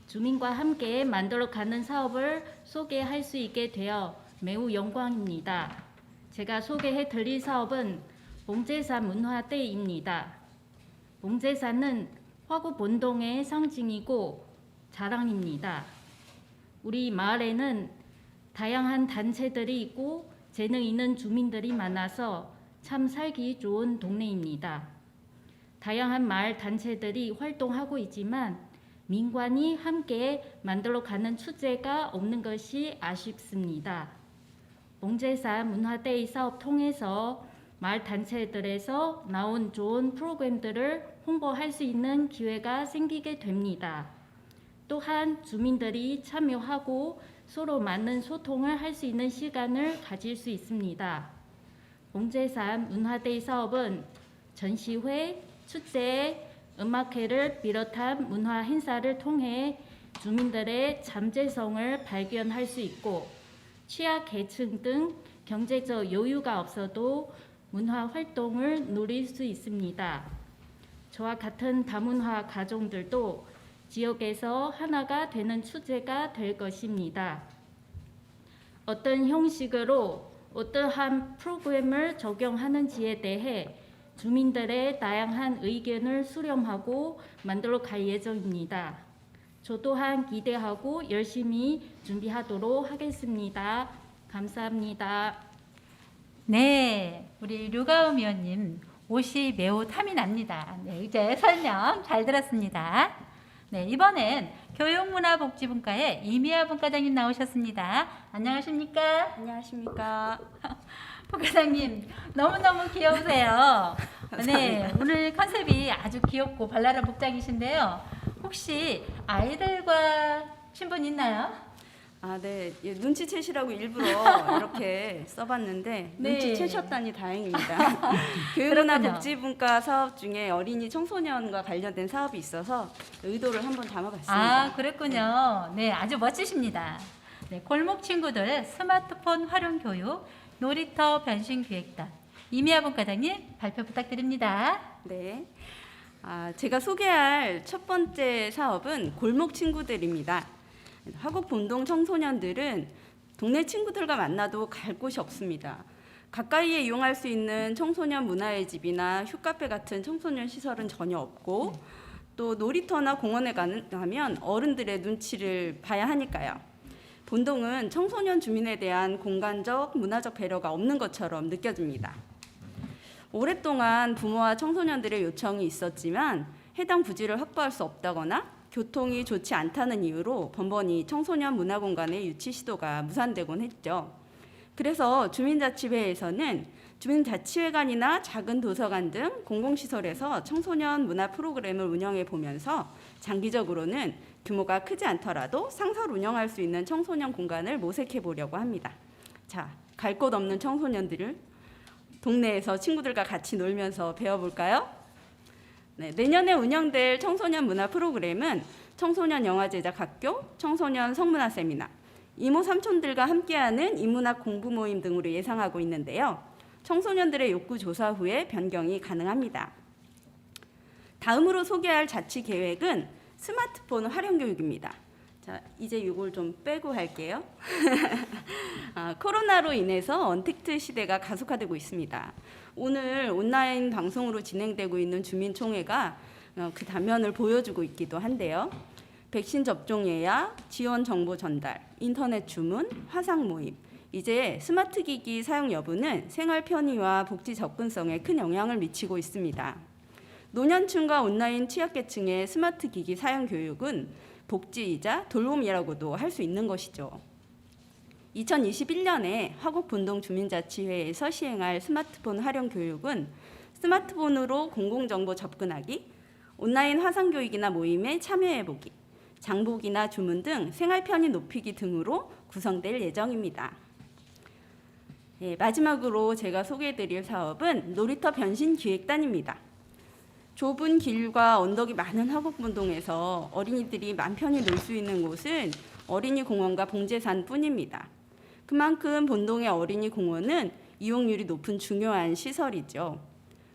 주민과 함께 만들어가는 사업을 소개할 수 있게 되어 매우 영광입니다. 제가 소개해 드릴 사업은 봉제산 문화데이입니다. 봉제산은 화구본동의 상징이고 자랑입니다. 우리 마을에는 다양한 단체들이 있고 재능 있는 주민들이 많아서 참 살기 좋은 동네입니다. 다양한 마을 단체들이 활동하고 있지만 민관이 함께 만들어가는 축제가 없는 것이 아쉽습니다. 봉제산 문화데이 사업 통해서 마을 단체들에서 나온 좋은 프로그램들을 홍보할 수 있는 기회가 생기게 됩니다. 또한 주민들이 참여하고 서로 맞는 소통을 할 수 있는 시간을 가질 수 있습니다. 봉제산 문화데이 사업은 전시회, 축제, 음악회를 비롯한 문화 행사를 통해 주민들의 잠재성을 발견할 수 있고 취약계층 등 경제적 여유가 없어도 문화 활동을 누릴 수 있습니다. 저와 같은 다문화 가정들도 지역에서 하나가 되는 축제가 될 것입니다. 어떤 형식으로 어떠한 프로그램을 적용하는지에 대해 주민들의 다양한 의견을 수렴하고 만들어 갈 예정입니다. 저 또한 기대하고 열심히 준비하도록 하겠습니다. 감사합니다. 네, 우리 류가움 위원님 옷이 매우 탐이 납니다. 네, 이제 설명 잘 들었습니다. 네, 이번엔 교육문화복지분과의 이미아 분과장님 나오셨습니다. 안녕하십니까? 안녕하십니까? 분과장님 너무너무 귀여우세요. 네, 오늘 컨셉이 아주 귀엽고 발랄한 복장이신데요. 혹시 아이들과 신분 있나요? 네. 눈치채시라고 일부러 이렇게 써봤는데 네. 눈치채셨다니 다행입니다. 교육문화복지분과 사업 중에 어린이 청소년과 관련된 사업이 있어서 의도를 한번 담아봤습니다. 그랬군요. 네, 아주 멋지십니다. 네, 골목 친구들 스마트폰 활용 교육, 놀이터 변신 기획단 이미아 분과장님 발표 부탁드립니다. 네. 제가 소개할 첫 번째 사업은 골목 친구들입니다. 화곡 본동 청소년들은 동네 친구들과 만나도 갈 곳이 없습니다. 가까이에 이용할 수 있는 청소년 문화의 집이나 휴카페 같은 청소년 시설은 전혀 없고 또 놀이터나 공원에 가면 어른들의 눈치를 봐야 하니까요. 본동은 청소년 주민에 대한 공간적, 문화적 배려가 없는 것처럼 느껴집니다. 오랫동안 부모와 청소년들의 요청이 있었지만 해당 부지를 확보할 수 없다거나 교통이 좋지 않다는 이유로 번번이 청소년 문화공간의 유치 시도가 무산되곤 했죠. 그래서 주민자치회에서는 주민자치회관이나 작은 도서관 등 공공시설에서 청소년 문화 프로그램을 운영해 보면서 장기적으로는 규모가 크지 않더라도 상설 운영할 수 있는 청소년 공간을 모색해 보려고 합니다. 자, 갈 곳 없는 청소년들을 동네에서 친구들과 같이 놀면서 배워볼까요? 네, 내년에 운영될 청소년 문화 프로그램은 청소년 영화 제작 학교, 청소년 성문화 세미나, 이모 삼촌들과 함께하는 인문학 공부 모임 등으로 예상하고 있는데요. 청소년들의 욕구 조사 후에 변경이 가능합니다. 다음으로 소개할 자치 계획은 스마트폰 활용 교육입니다. 자, 이제 이걸 좀 빼고 할게요. 코로나로 인해서 언택트 시대가 가속화되고 있습니다. 오늘 온라인 방송으로 진행되고 있는 주민총회가 그 단면을 보여주고 있기도 한데요. 백신 접종 예약, 지원 정보 전달, 인터넷 주문, 화상 모임. 이제 스마트 기기 사용 여부는 생활 편의와 복지 접근성에 큰 영향을 미치고 있습니다. 노년층과 온라인 취약계층의 스마트 기기 사용 교육은 복지이자 돌봄이라고도 할 수 있는 것이죠. 2021년에 화곡 본동 주민자치회에서 시행할 스마트폰 활용 교육은 스마트폰으로 공공정보 접근하기, 온라인 화상교육이나 모임에 참여해보기, 장보기나 주문 등 생활 편의 높이기 등으로 구성될 예정입니다. 네, 마지막으로 제가 소개해드릴 사업은 놀이터 변신 기획단입니다. 좁은 길과 언덕이 많은 화곡본동에서 어린이들이 맘 편히 놀 수 있는 곳은 어린이 공원과 봉제산뿐입니다. 그만큼 본동의 어린이 공원은 이용률이 높은 중요한 시설이죠.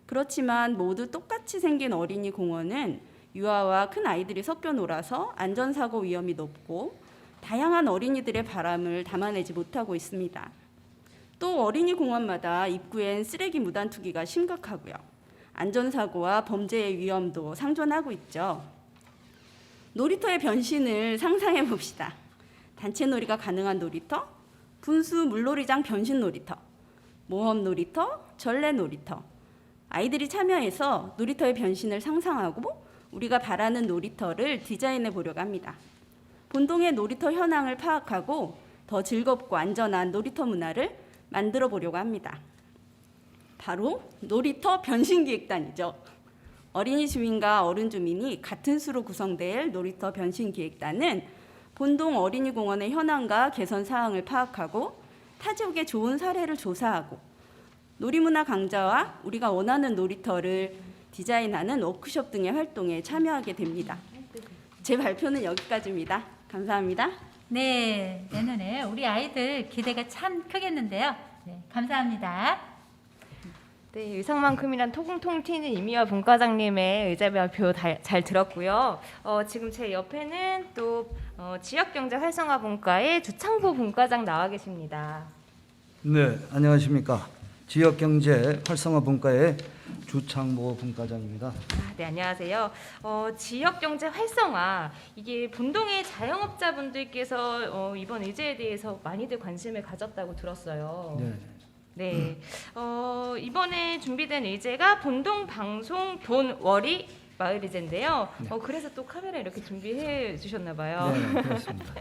그렇지만 모두 똑같이 생긴 어린이 공원은 유아와 큰 아이들이 섞여 놀아서 안전사고 위험이 높고 다양한 어린이들의 바람을 담아내지 못하고 있습니다. 또 어린이 공원마다 입구엔 쓰레기 무단 투기가 심각하고요. 안전사고와 범죄의 위험도 상존하고 있죠. 놀이터의 변신을 상상해 봅시다. 단체 놀이가 가능한 놀이터, 분수 물놀이장 변신 놀이터, 모험 놀이터, 전래 놀이터. 아이들이 참여해서 놀이터의 변신을 상상하고 우리가 바라는 놀이터를 디자인해 보려고 합니다. 본동의 놀이터 현황을 파악하고 더 즐겁고 안전한 놀이터 문화를 만들어 보려고 합니다. 바로 놀이터 변신기획단이죠. 어린이 주민과 어른 주민이 같은 수로 구성될 놀이터 변신기획단은 본동 어린이공원의 현황과 개선 사항을 파악하고 타 지역의 좋은 사례를 조사하고 놀이문화 강좌와 우리가 원하는 놀이터를 디자인하는 워크숍 등의 활동에 참여하게 됩니다. 제 발표는 여기까지입니다. 감사합니다. 네, 내년에 우리 아이들 기대가 참 크겠는데요. 네, 감사합니다. 네, 의상만큼이란 토궁통 튀는 이미화 분과장님의 의자 발표 잘 들었고요. 지금 제 옆에는 또 지역경제활성화분과의 주창보 분과장 나와 계십니다. 네, 안녕하십니까. 지역경제활성화분과의 주창보 분과장입니다. 네, 안녕하세요. 지역경제활성화, 이게 본동의 자영업자분들께서 이번 의제에 대해서 많이들 관심을 가졌다고 들었어요. 네. 네, 이번에 준비된 의제가 본동 방송 돈월이 마을 의제인데요. 네. 그래서 또 카메라 이렇게 준비해 주셨나 봐요. 네, 그렇습니다.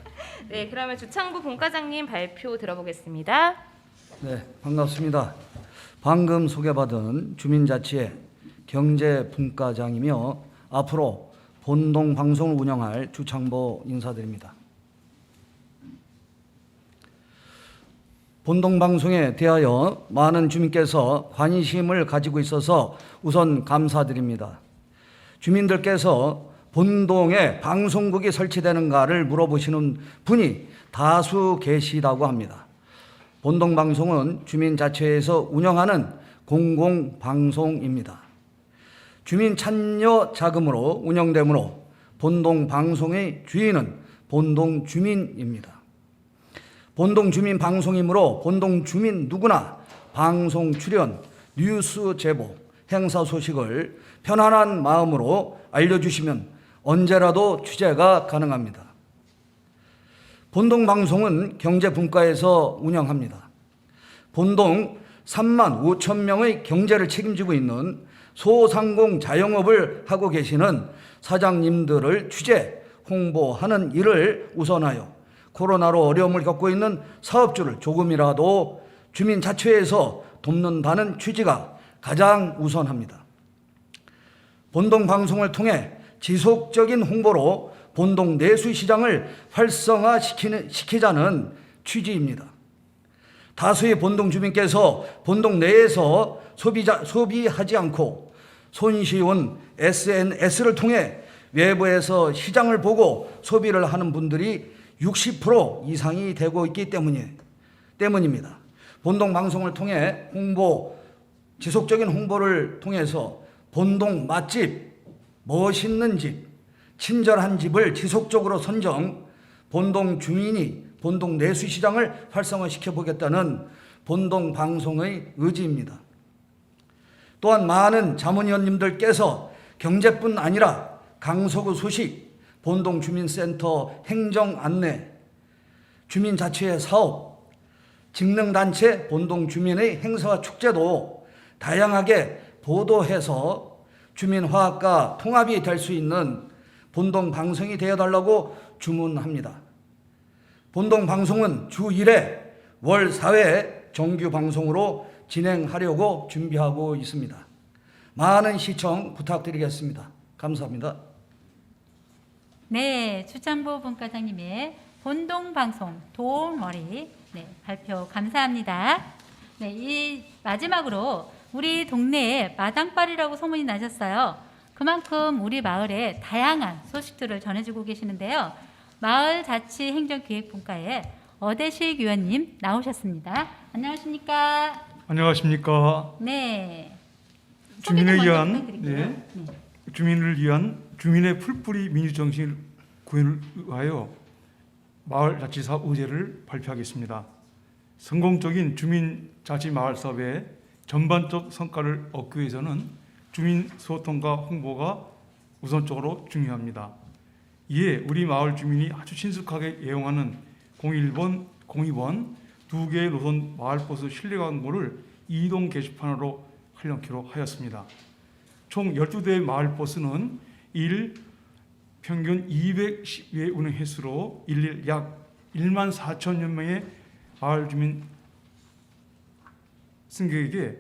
네, 그러면 주창부 본과장님 발표 들어보겠습니다. 네, 반갑습니다. 방금 소개받은 주민자치회 경제분과장이며 앞으로 본동 방송을 운영할 주창보 인사드립니다. 본동 방송에 대하여 많은 주민께서 관심을 가지고 있어서 우선 감사드립니다. 주민들께서 본동에 방송국이 설치되는가를 물어보시는 분이 다수 계시다고 합니다. 본동 방송은 주민자치회에서 운영하는 공공방송입니다. 주민 참여 자금으로 운영되므로 본동 방송의 주인은 본동 주민입니다. 본동 주민 방송이므로 본동 주민 누구나 방송 출연, 뉴스 제보, 행사 소식을 편안한 마음으로 알려주시면 언제라도 취재가 가능합니다. 본동 방송은 경제분과에서 운영합니다. 본동 3만 5천 명의 경제를 책임지고 있는 소상공 자영업을 하고 계시는 사장님들을 취재, 홍보하는 일을 우선하여 코로나로 어려움을 겪고 있는 사업주를 조금이라도 주민자치회에서 돕는다는 취지가 가장 우선합니다. 본동 방송을 통해 지속적인 홍보로 본동 내수시장을 활성화시키자는 취지입니다. 다수의 본동 주민께서 본동 내에서 소비하지 않고 손쉬운 SNS를 통해 외부에서 시장을 보고 소비를 하는 분들이 60% 이상이 되고 있기 때문입니다. 본동 방송을 통해 지속적인 홍보를 통해서 본동 맛집, 멋있는 집, 친절한 집을 지속적으로 선정, 본동 주민이 본동 내수시장을 활성화시켜 보겠다는 본동 방송의 의지입니다. 또한 많은 자문위원님들께서 경제뿐 아니라 강서구 소식, 본동 주민센터 행정 안내, 주민자치회 사업, 직능단체 본동 주민의 행사와 축제도 다양하게 보도해서 주민화합과 통합이 될 수 있는 본동 방송이 되어달라고 주문합니다. 본동 방송은 주 1회 월 4회 정규 방송으로 진행하려고 준비하고 있습니다. 많은 시청 부탁드리겠습니다. 감사합니다. 네, 주창보 분과장님의 본동 방송 도움머리 발표 감사합니다. 네, 이 마지막으로 우리 동네에 마당발이라고 소문이 나셨어요. 그만큼 우리 마을에 다양한 소식들을 전해주고 계시는데요. 마을자치행정기획분과의 어대식 위원님 나오셨습니다. 안녕하십니까? 안녕하십니까? 네. 주민을 위한 주민의 풀뿌리 민주정신 구현을 위하여 마을자치사업 의제를 발표하겠습니다. 성공적인 주민자치마을사업의 전반적 성과를 얻기 위해서는 주민 소통과 홍보가 우선적으로 중요합니다. 이에 우리 마을 주민이 아주 친숙하게 애용하는 01번, 02번 2개의 노선 마을버스 실내 광고를 이동 게시판으로 활용키로 하였습니다. 총 12대의 마을버스는 일 평균 210회 운행 횟수로 일일 약 1만 4천여 명의 마을 주민 승객에게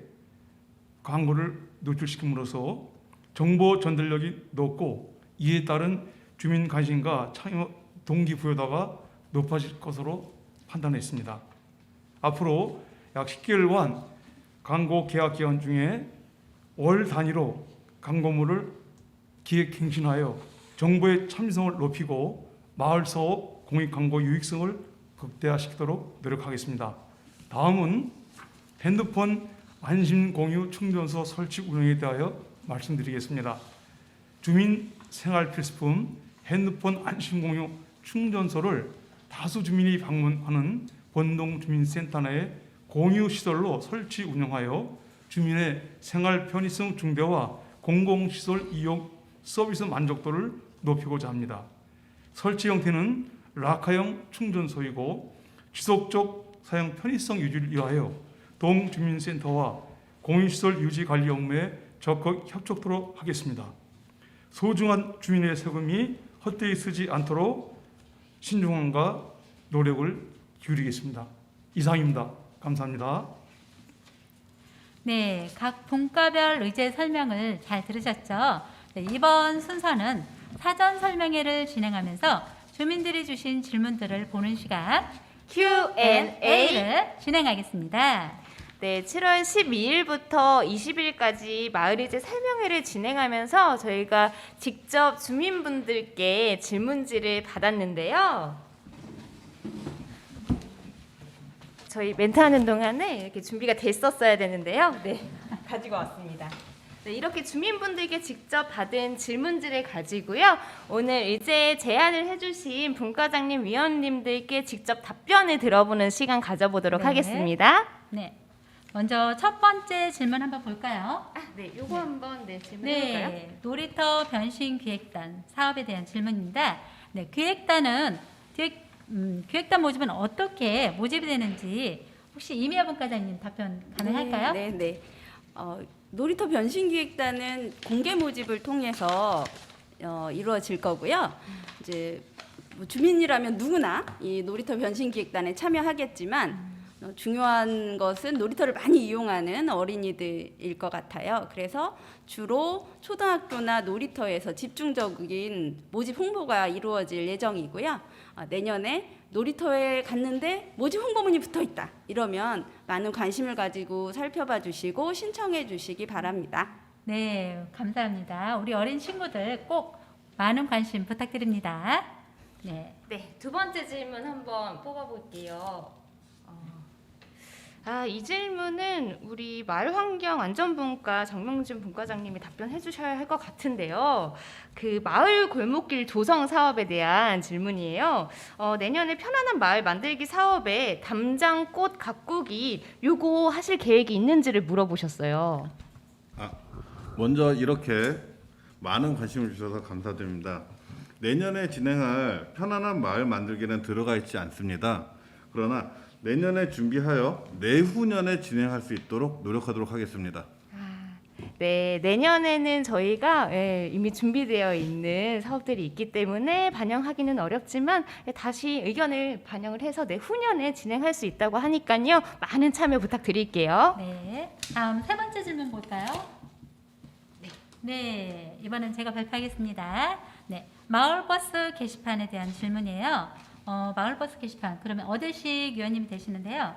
광고를 노출시킴으로써 정보 전달력이 높고 이에 따른 주민 관심과 참여 동기부여도가 높아질 것으로 판단했습니다. 앞으로 약 10개월간 광고 계약 기간 중에 월 단위로 광고물을 기획 갱신하여 정보의 참여성을 높이고 마을 사업 공익 광고 유익성을 극대화시키도록 노력하겠습니다. 다음은 핸드폰 안심 공유 충전소 설치 운영에 대하여 말씀드리겠습니다. 주민 생활 필수품 핸드폰 안심 공유 충전소를 다수 주민이 방문하는 본동 주민센터 내 공유 시설로 설치 운영하여 주민의 생활 편의성 증대와 공공시설 이용 서비스 만족도를 높이고자 합니다. 설치 형태는 락카형 충전소이고 지속적 사용 편의성 유지를 위하여 동주민센터와 공유시설 유지 관리 업무에 적극 협조토록 하겠습니다. 소중한 주민의 세금이 헛되이 쓰지 않도록 신중함과 노력을 기울이겠습니다. 이상입니다. 감사합니다. 네, 각 분과별 의제 설명을 잘 들으셨죠? 네, 이번 순서는 사전 설명회를 진행하면서 주민들이 주신 질문들을 보는 시간 Q&A를 진행하겠습니다. 네, 7월 12일부터 20일까지 마을이제 설명회를 진행하면서 저희가 직접 주민분들께 질문지를 받았는데요. 저희 멘트하는 동안에 이렇게 준비가 됐었어야 되는데요. 네, 가지고 왔습니다. 네, 이렇게 주민분들께 직접 받은 질문지를 가지고요. 오늘 의제 제안을 해주신 분과장님, 위원님들께 직접 답변을 들어보는 시간 가져보도록 네. 하겠습니다. 네. 먼저 첫 번째 질문 한번 볼까요? 네, 요거 한번 질문해볼까요? 네, 놀이터 변신 기획단 사업에 대한 질문입니다. 네, 기획단 모집은 어떻게 모집이 되는지 혹시 이미아 분과장님 답변 가능할까요? 네. 놀이터 변신기획단은 공개 모집을 통해서 이루어질 거고요. 이제 뭐 주민이라면 누구나 이 놀이터 변신기획단에 참여하겠지만 중요한 것은 놀이터를 많이 이용하는 어린이들일 것 같아요. 그래서 주로 초등학교나 놀이터에서 집중적인 모집 홍보가 이루어질 예정이고요. 내년에 놀이터에 갔는데 모집 홍보문이 붙어 있다. 이러면 많은 관심을 가지고 살펴봐 주시고 신청해 주시기 바랍니다. 네, 감사합니다. 우리 어린 친구들 꼭 많은 관심 부탁드립니다. 네. 네, 두 번째 질문 한번 뽑아볼게요. 이 질문은 우리 마을환경안전분과 정명진 분과장님이 답변해 주셔야 할 것 같은데요. 그 마을 골목길 조성 사업에 대한 질문이에요. 내년에 편안한 마을 만들기 사업에 담장꽃 가꾸기 요거 하실 계획이 있는지를 물어보셨어요. 먼저 이렇게 많은 관심을 주셔서 감사드립니다. 내년에 진행할 편안한 마을 만들기는 들어가 있지 않습니다. 그러나 내년에 준비하여 내후년에 진행할 수 있도록 노력하도록 하겠습니다. 네, 내년에는 저희가 이미 준비되어 있는 사업들이 있기 때문에 반영하기는 어렵지만 다시 의견을 반영을 해서 내후년에 진행할 수 있다고 하니까요. 많은 참여 부탁드릴게요. 네, 다음 세 번째 질문 볼까요? 네, 이번엔 제가 발표하겠습니다. 네, 마을버스 게시판에 대한 질문이에요. 마을버스 게시판, 그러면 어대식 위원님이 되시는데요.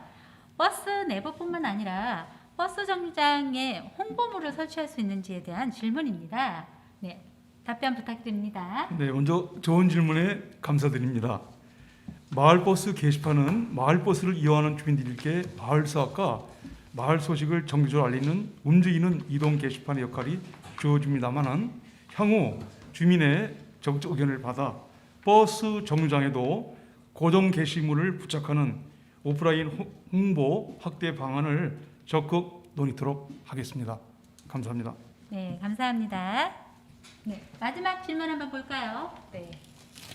버스 내부뿐만 아니라 버스 정류장에 홍보물을 설치할 수 있는지에 대한 질문입니다. 네, 답변 부탁드립니다. 네, 먼저 좋은 질문에 감사드립니다. 마을버스 게시판은 마을버스를 이용하는 주민들께 마을 사업과 마을 소식을 정기적으로 알리는 움직이는 이동 게시판의 역할이 주어집니다만은 향후 주민의 적극 의견을 받아 버스 정류장에도 고정 게시물을 부착하는 오프라인 홍보 확대 방안을 적극 논의토록 하겠습니다. 감사합니다. 네, 감사합니다. 네, 마지막 질문 한번 볼까요? 네,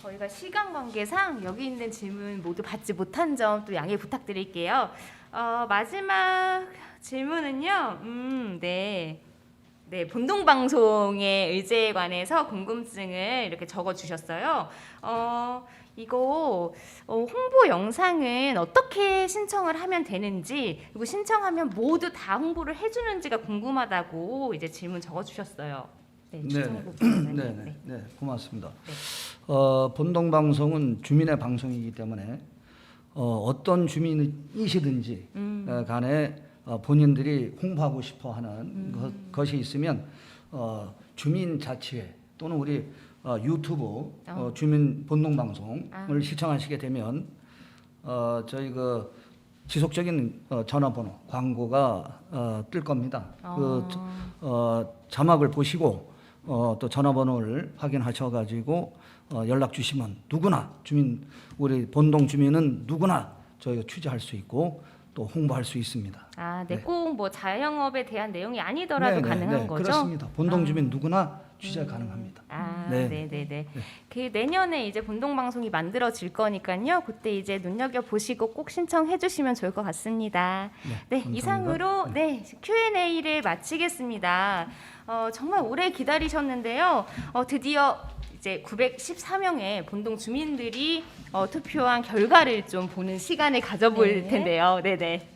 저희가 시간 관계상 여기 있는 질문 모두 받지 못한 점 또 양해 부탁드릴게요. 마지막 질문은요. 네, 본동방송의 의제에 관해서 궁금증을 이렇게 적어주셨어요. 이거 홍보 영상은 어떻게 신청을 하면 되는지, 그리고 신청하면 모두 다 홍보를 해주는지가 궁금하다고 이제 질문 적어주셨어요. 네, 고맙습니다. 본동방송은 주민의 방송이기 때문에 어떤 주민이시든지 간에 본인들이 홍보하고 싶어하는 것이 있으면 주민자치회 또는 우리 유튜브 주민 본동방송을 시청하시게 되면 저희 그 지속적인 전화번호 광고가 뜰 겁니다. 그 자막을 보시고 또 전화번호를 확인하셔가지고 연락 주시면 누구나 우리 본동 주민은 누구나 저희가 취재할 수 있고 또 홍보할 수 있습니다. 꼭 뭐 자영업에 대한 내용이 아니더라도 가능한 거죠? 그렇습니다. 본동 주민 누구나 취재 가능합니다. 네. 그 내년에 이제 본동 방송이 만들어질 거니까요. 그때 이제 눈여겨 보시고 꼭 신청해 주시면 좋을 것 같습니다. 네, 이상으로 Q&A를 마치겠습니다. 정말 오래 기다리셨는데요. 드디어 이제 914명의 본동 주민들이 투표한 결과를 좀 보는 시간을 가져볼 텐데요. 네네.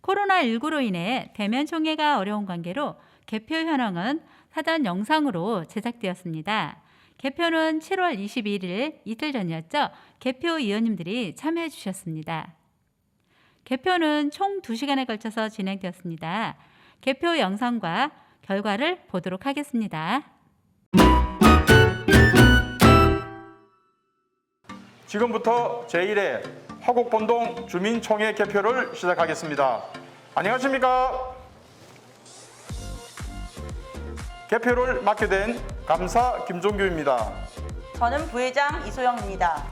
코로나19로 인해 대면 총회가 어려운 관계로 개표 현황은 사전 영상으로 제작되었습니다. 개표는 7월 22일 이틀 전이었죠. 개표 위원님들이 참여해 주셨습니다. 개표는 총 2시간에 걸쳐서 진행되었습니다. 개표 영상과 결과를 보도록 하겠습니다. 지금부터 제1회 화곡본동 주민총회 개표를 시작하겠습니다. 안녕하십니까? 개표를 맡게 된 감사 김종규입니다. 저는 부회장 이소영입니다.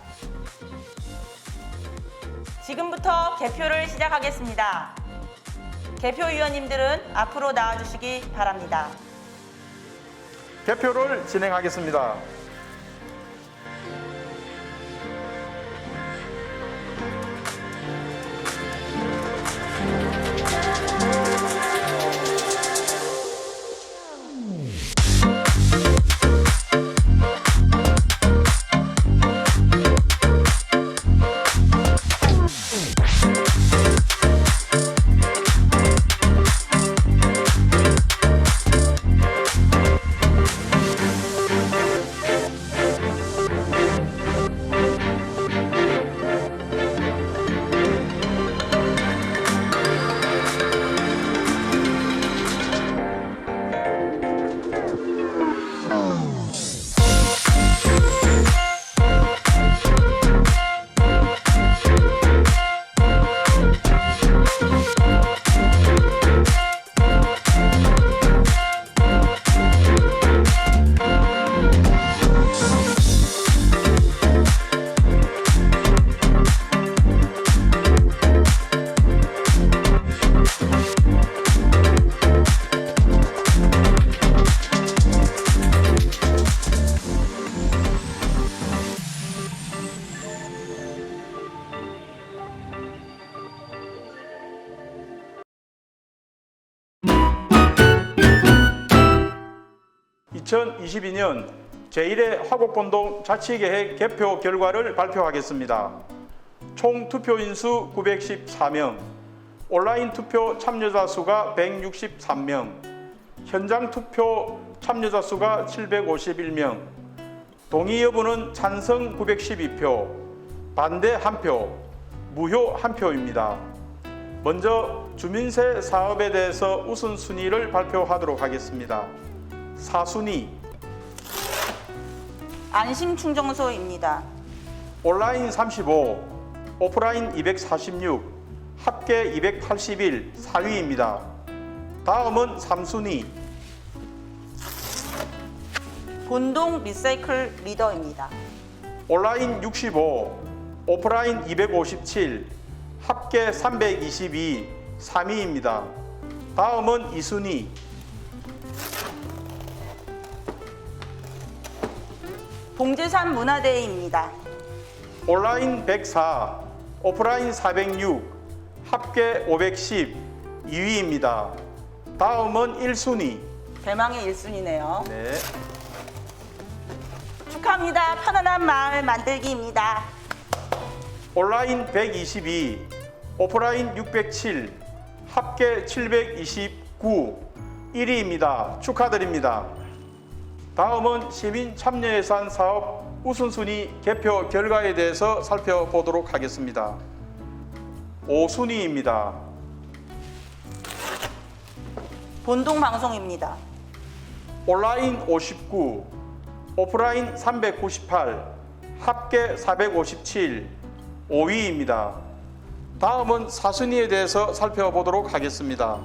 지금부터 개표를 시작하겠습니다. 개표위원님들은 앞으로 나와주시기 바랍니다. 개표를 진행하겠습니다. (2022년) 제1회 화곡본동 자치계획 개표 결과를 발표하겠습니다. 총 투표인수 914명, 온라인 투표 참여자 수가 163명, 현장 투표 참여자 수가 751명, 동의 여부는 찬성 912표, 반대 1표, 무효 1표입니다. 먼저 주민세 사업에 대해서 우선순위를 발표하도록 하겠습니다. 4순위 안심충정소입니다. 온라인 35, 오프라인 246, 합계 281, 4위입니다. 다음은 3순위 본동 리사이클 리더입니다. 온라인 65, 오프라인 257, 합계 322, 3위입니다. 다음은 2순위 봉제산 문화대회입니다. 온라인 104, 오프라인 406, 합계 510, 2위입니다. 다음은 1순위 대망의 1순위네요. 네. 축하합니다. 편안한 마을 만들기입니다. 온라인 122, 오프라인 607, 합계 729, 1위입니다. 축하드립니다. 다음은 시민 참여 예산 사업 우선순위 개표 결과에 대해서 살펴보도록 하겠습니다. 5순위입니다. 본동방송입니다. 온라인 59, 오프라인 398, 합계 457, 5위입니다. 다음은 4순위에 대해서 살펴보도록 하겠습니다.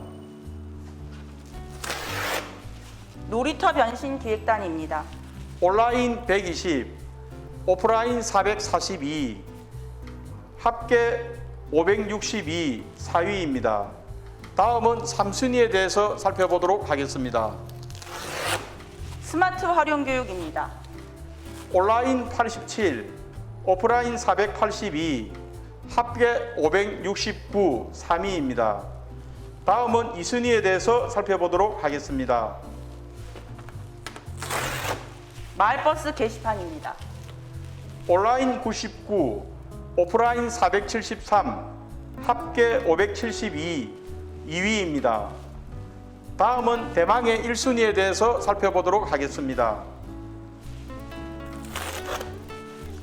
놀이터 변신 기획단입니다. 온라인 120, 오프라인 442, 합계 562, 4위입니다. 다음은 3순위에 대해서 살펴보도록 하겠습니다. 스마트 활용 교육입니다. 온라인 87, 오프라인 482, 합계 569, 3위입니다. 다음은 2순위에 대해서 살펴보도록 하겠습니다. 마을버스 게시판입니다. 온라인 99, 오프라인 473, 합계 572, 2위입니다. 다음은 대망의 1순위에 대해서 살펴보도록 하겠습니다.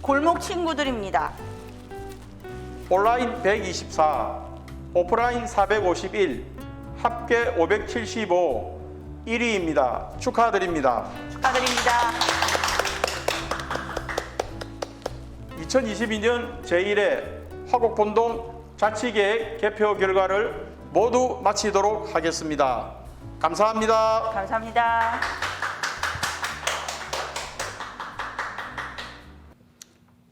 골목 친구들입니다. 온라인 124, 오프라인 451, 합계 575, 1위입니다. 축하드립니다. 축하드립니다. 2022년 제1회 화곡본동 자치계획 개표 결과를 모두 마치도록 하겠습니다. 감사합니다. 감사합니다.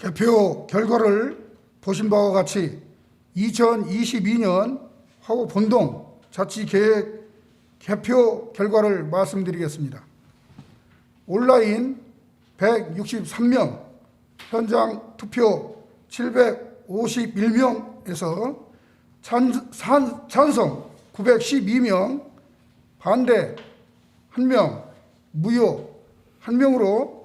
개표 결과를 보신 바와 같이 2022년 화곡본동 자치계획 개표 결과를 말씀드리겠습니다. 온라인 163명, 현장 투표 751명에서 찬성 912명, 반대 1명, 무효 1명으로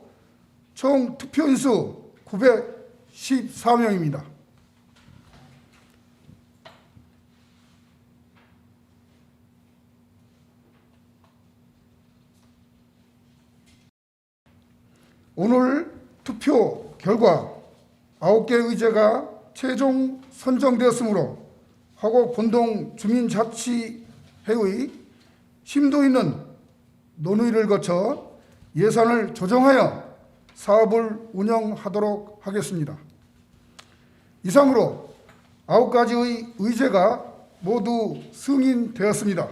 총 투표인수 914명입니다. 오늘 투표 결과 9개 의제가 최종 선정되었으므로 화곡본동 주민자치회의 심도 있는 논의를 거쳐 예산을 조정하여 사업을 운영하도록 하겠습니다. 이상으로 9가지의 의제가 모두 승인되었습니다.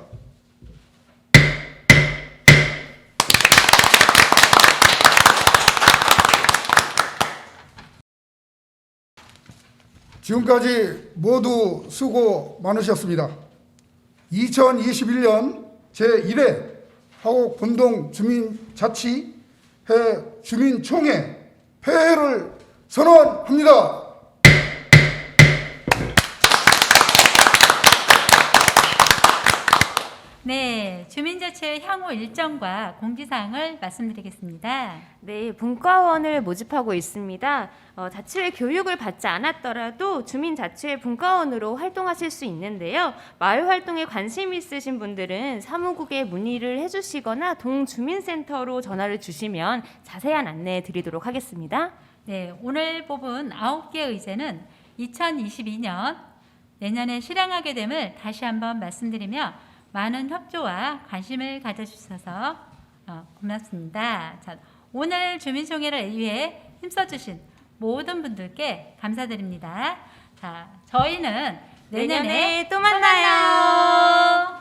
지금까지 모두 수고 많으셨습니다. 2021년 제1회 화곡본동 주민자치회 주민총회 폐회를 선언합니다. 네, 주민자치회 향후 일정과 공지사항을 말씀드리겠습니다. 네, 분과원을 모집하고 있습니다. 자치회 교육을 받지 않았더라도 주민자치회 분과원으로 활동하실 수 있는데요. 마을 활동에 관심 있으신 분들은 사무국에 문의를 해주시거나 동주민센터로 전화를 주시면 자세한 안내 드리도록 하겠습니다. 네, 오늘 뽑은 9개 의제는 2022년 내년에 실행하게 됨을 다시 한번 말씀드리며 많은 협조와 관심을 가져주셔서 고맙습니다. 자, 오늘 주민총회를 위해 힘써주신 모든 분들께 감사드립니다. 자, 저희는 내년에 또 만나요.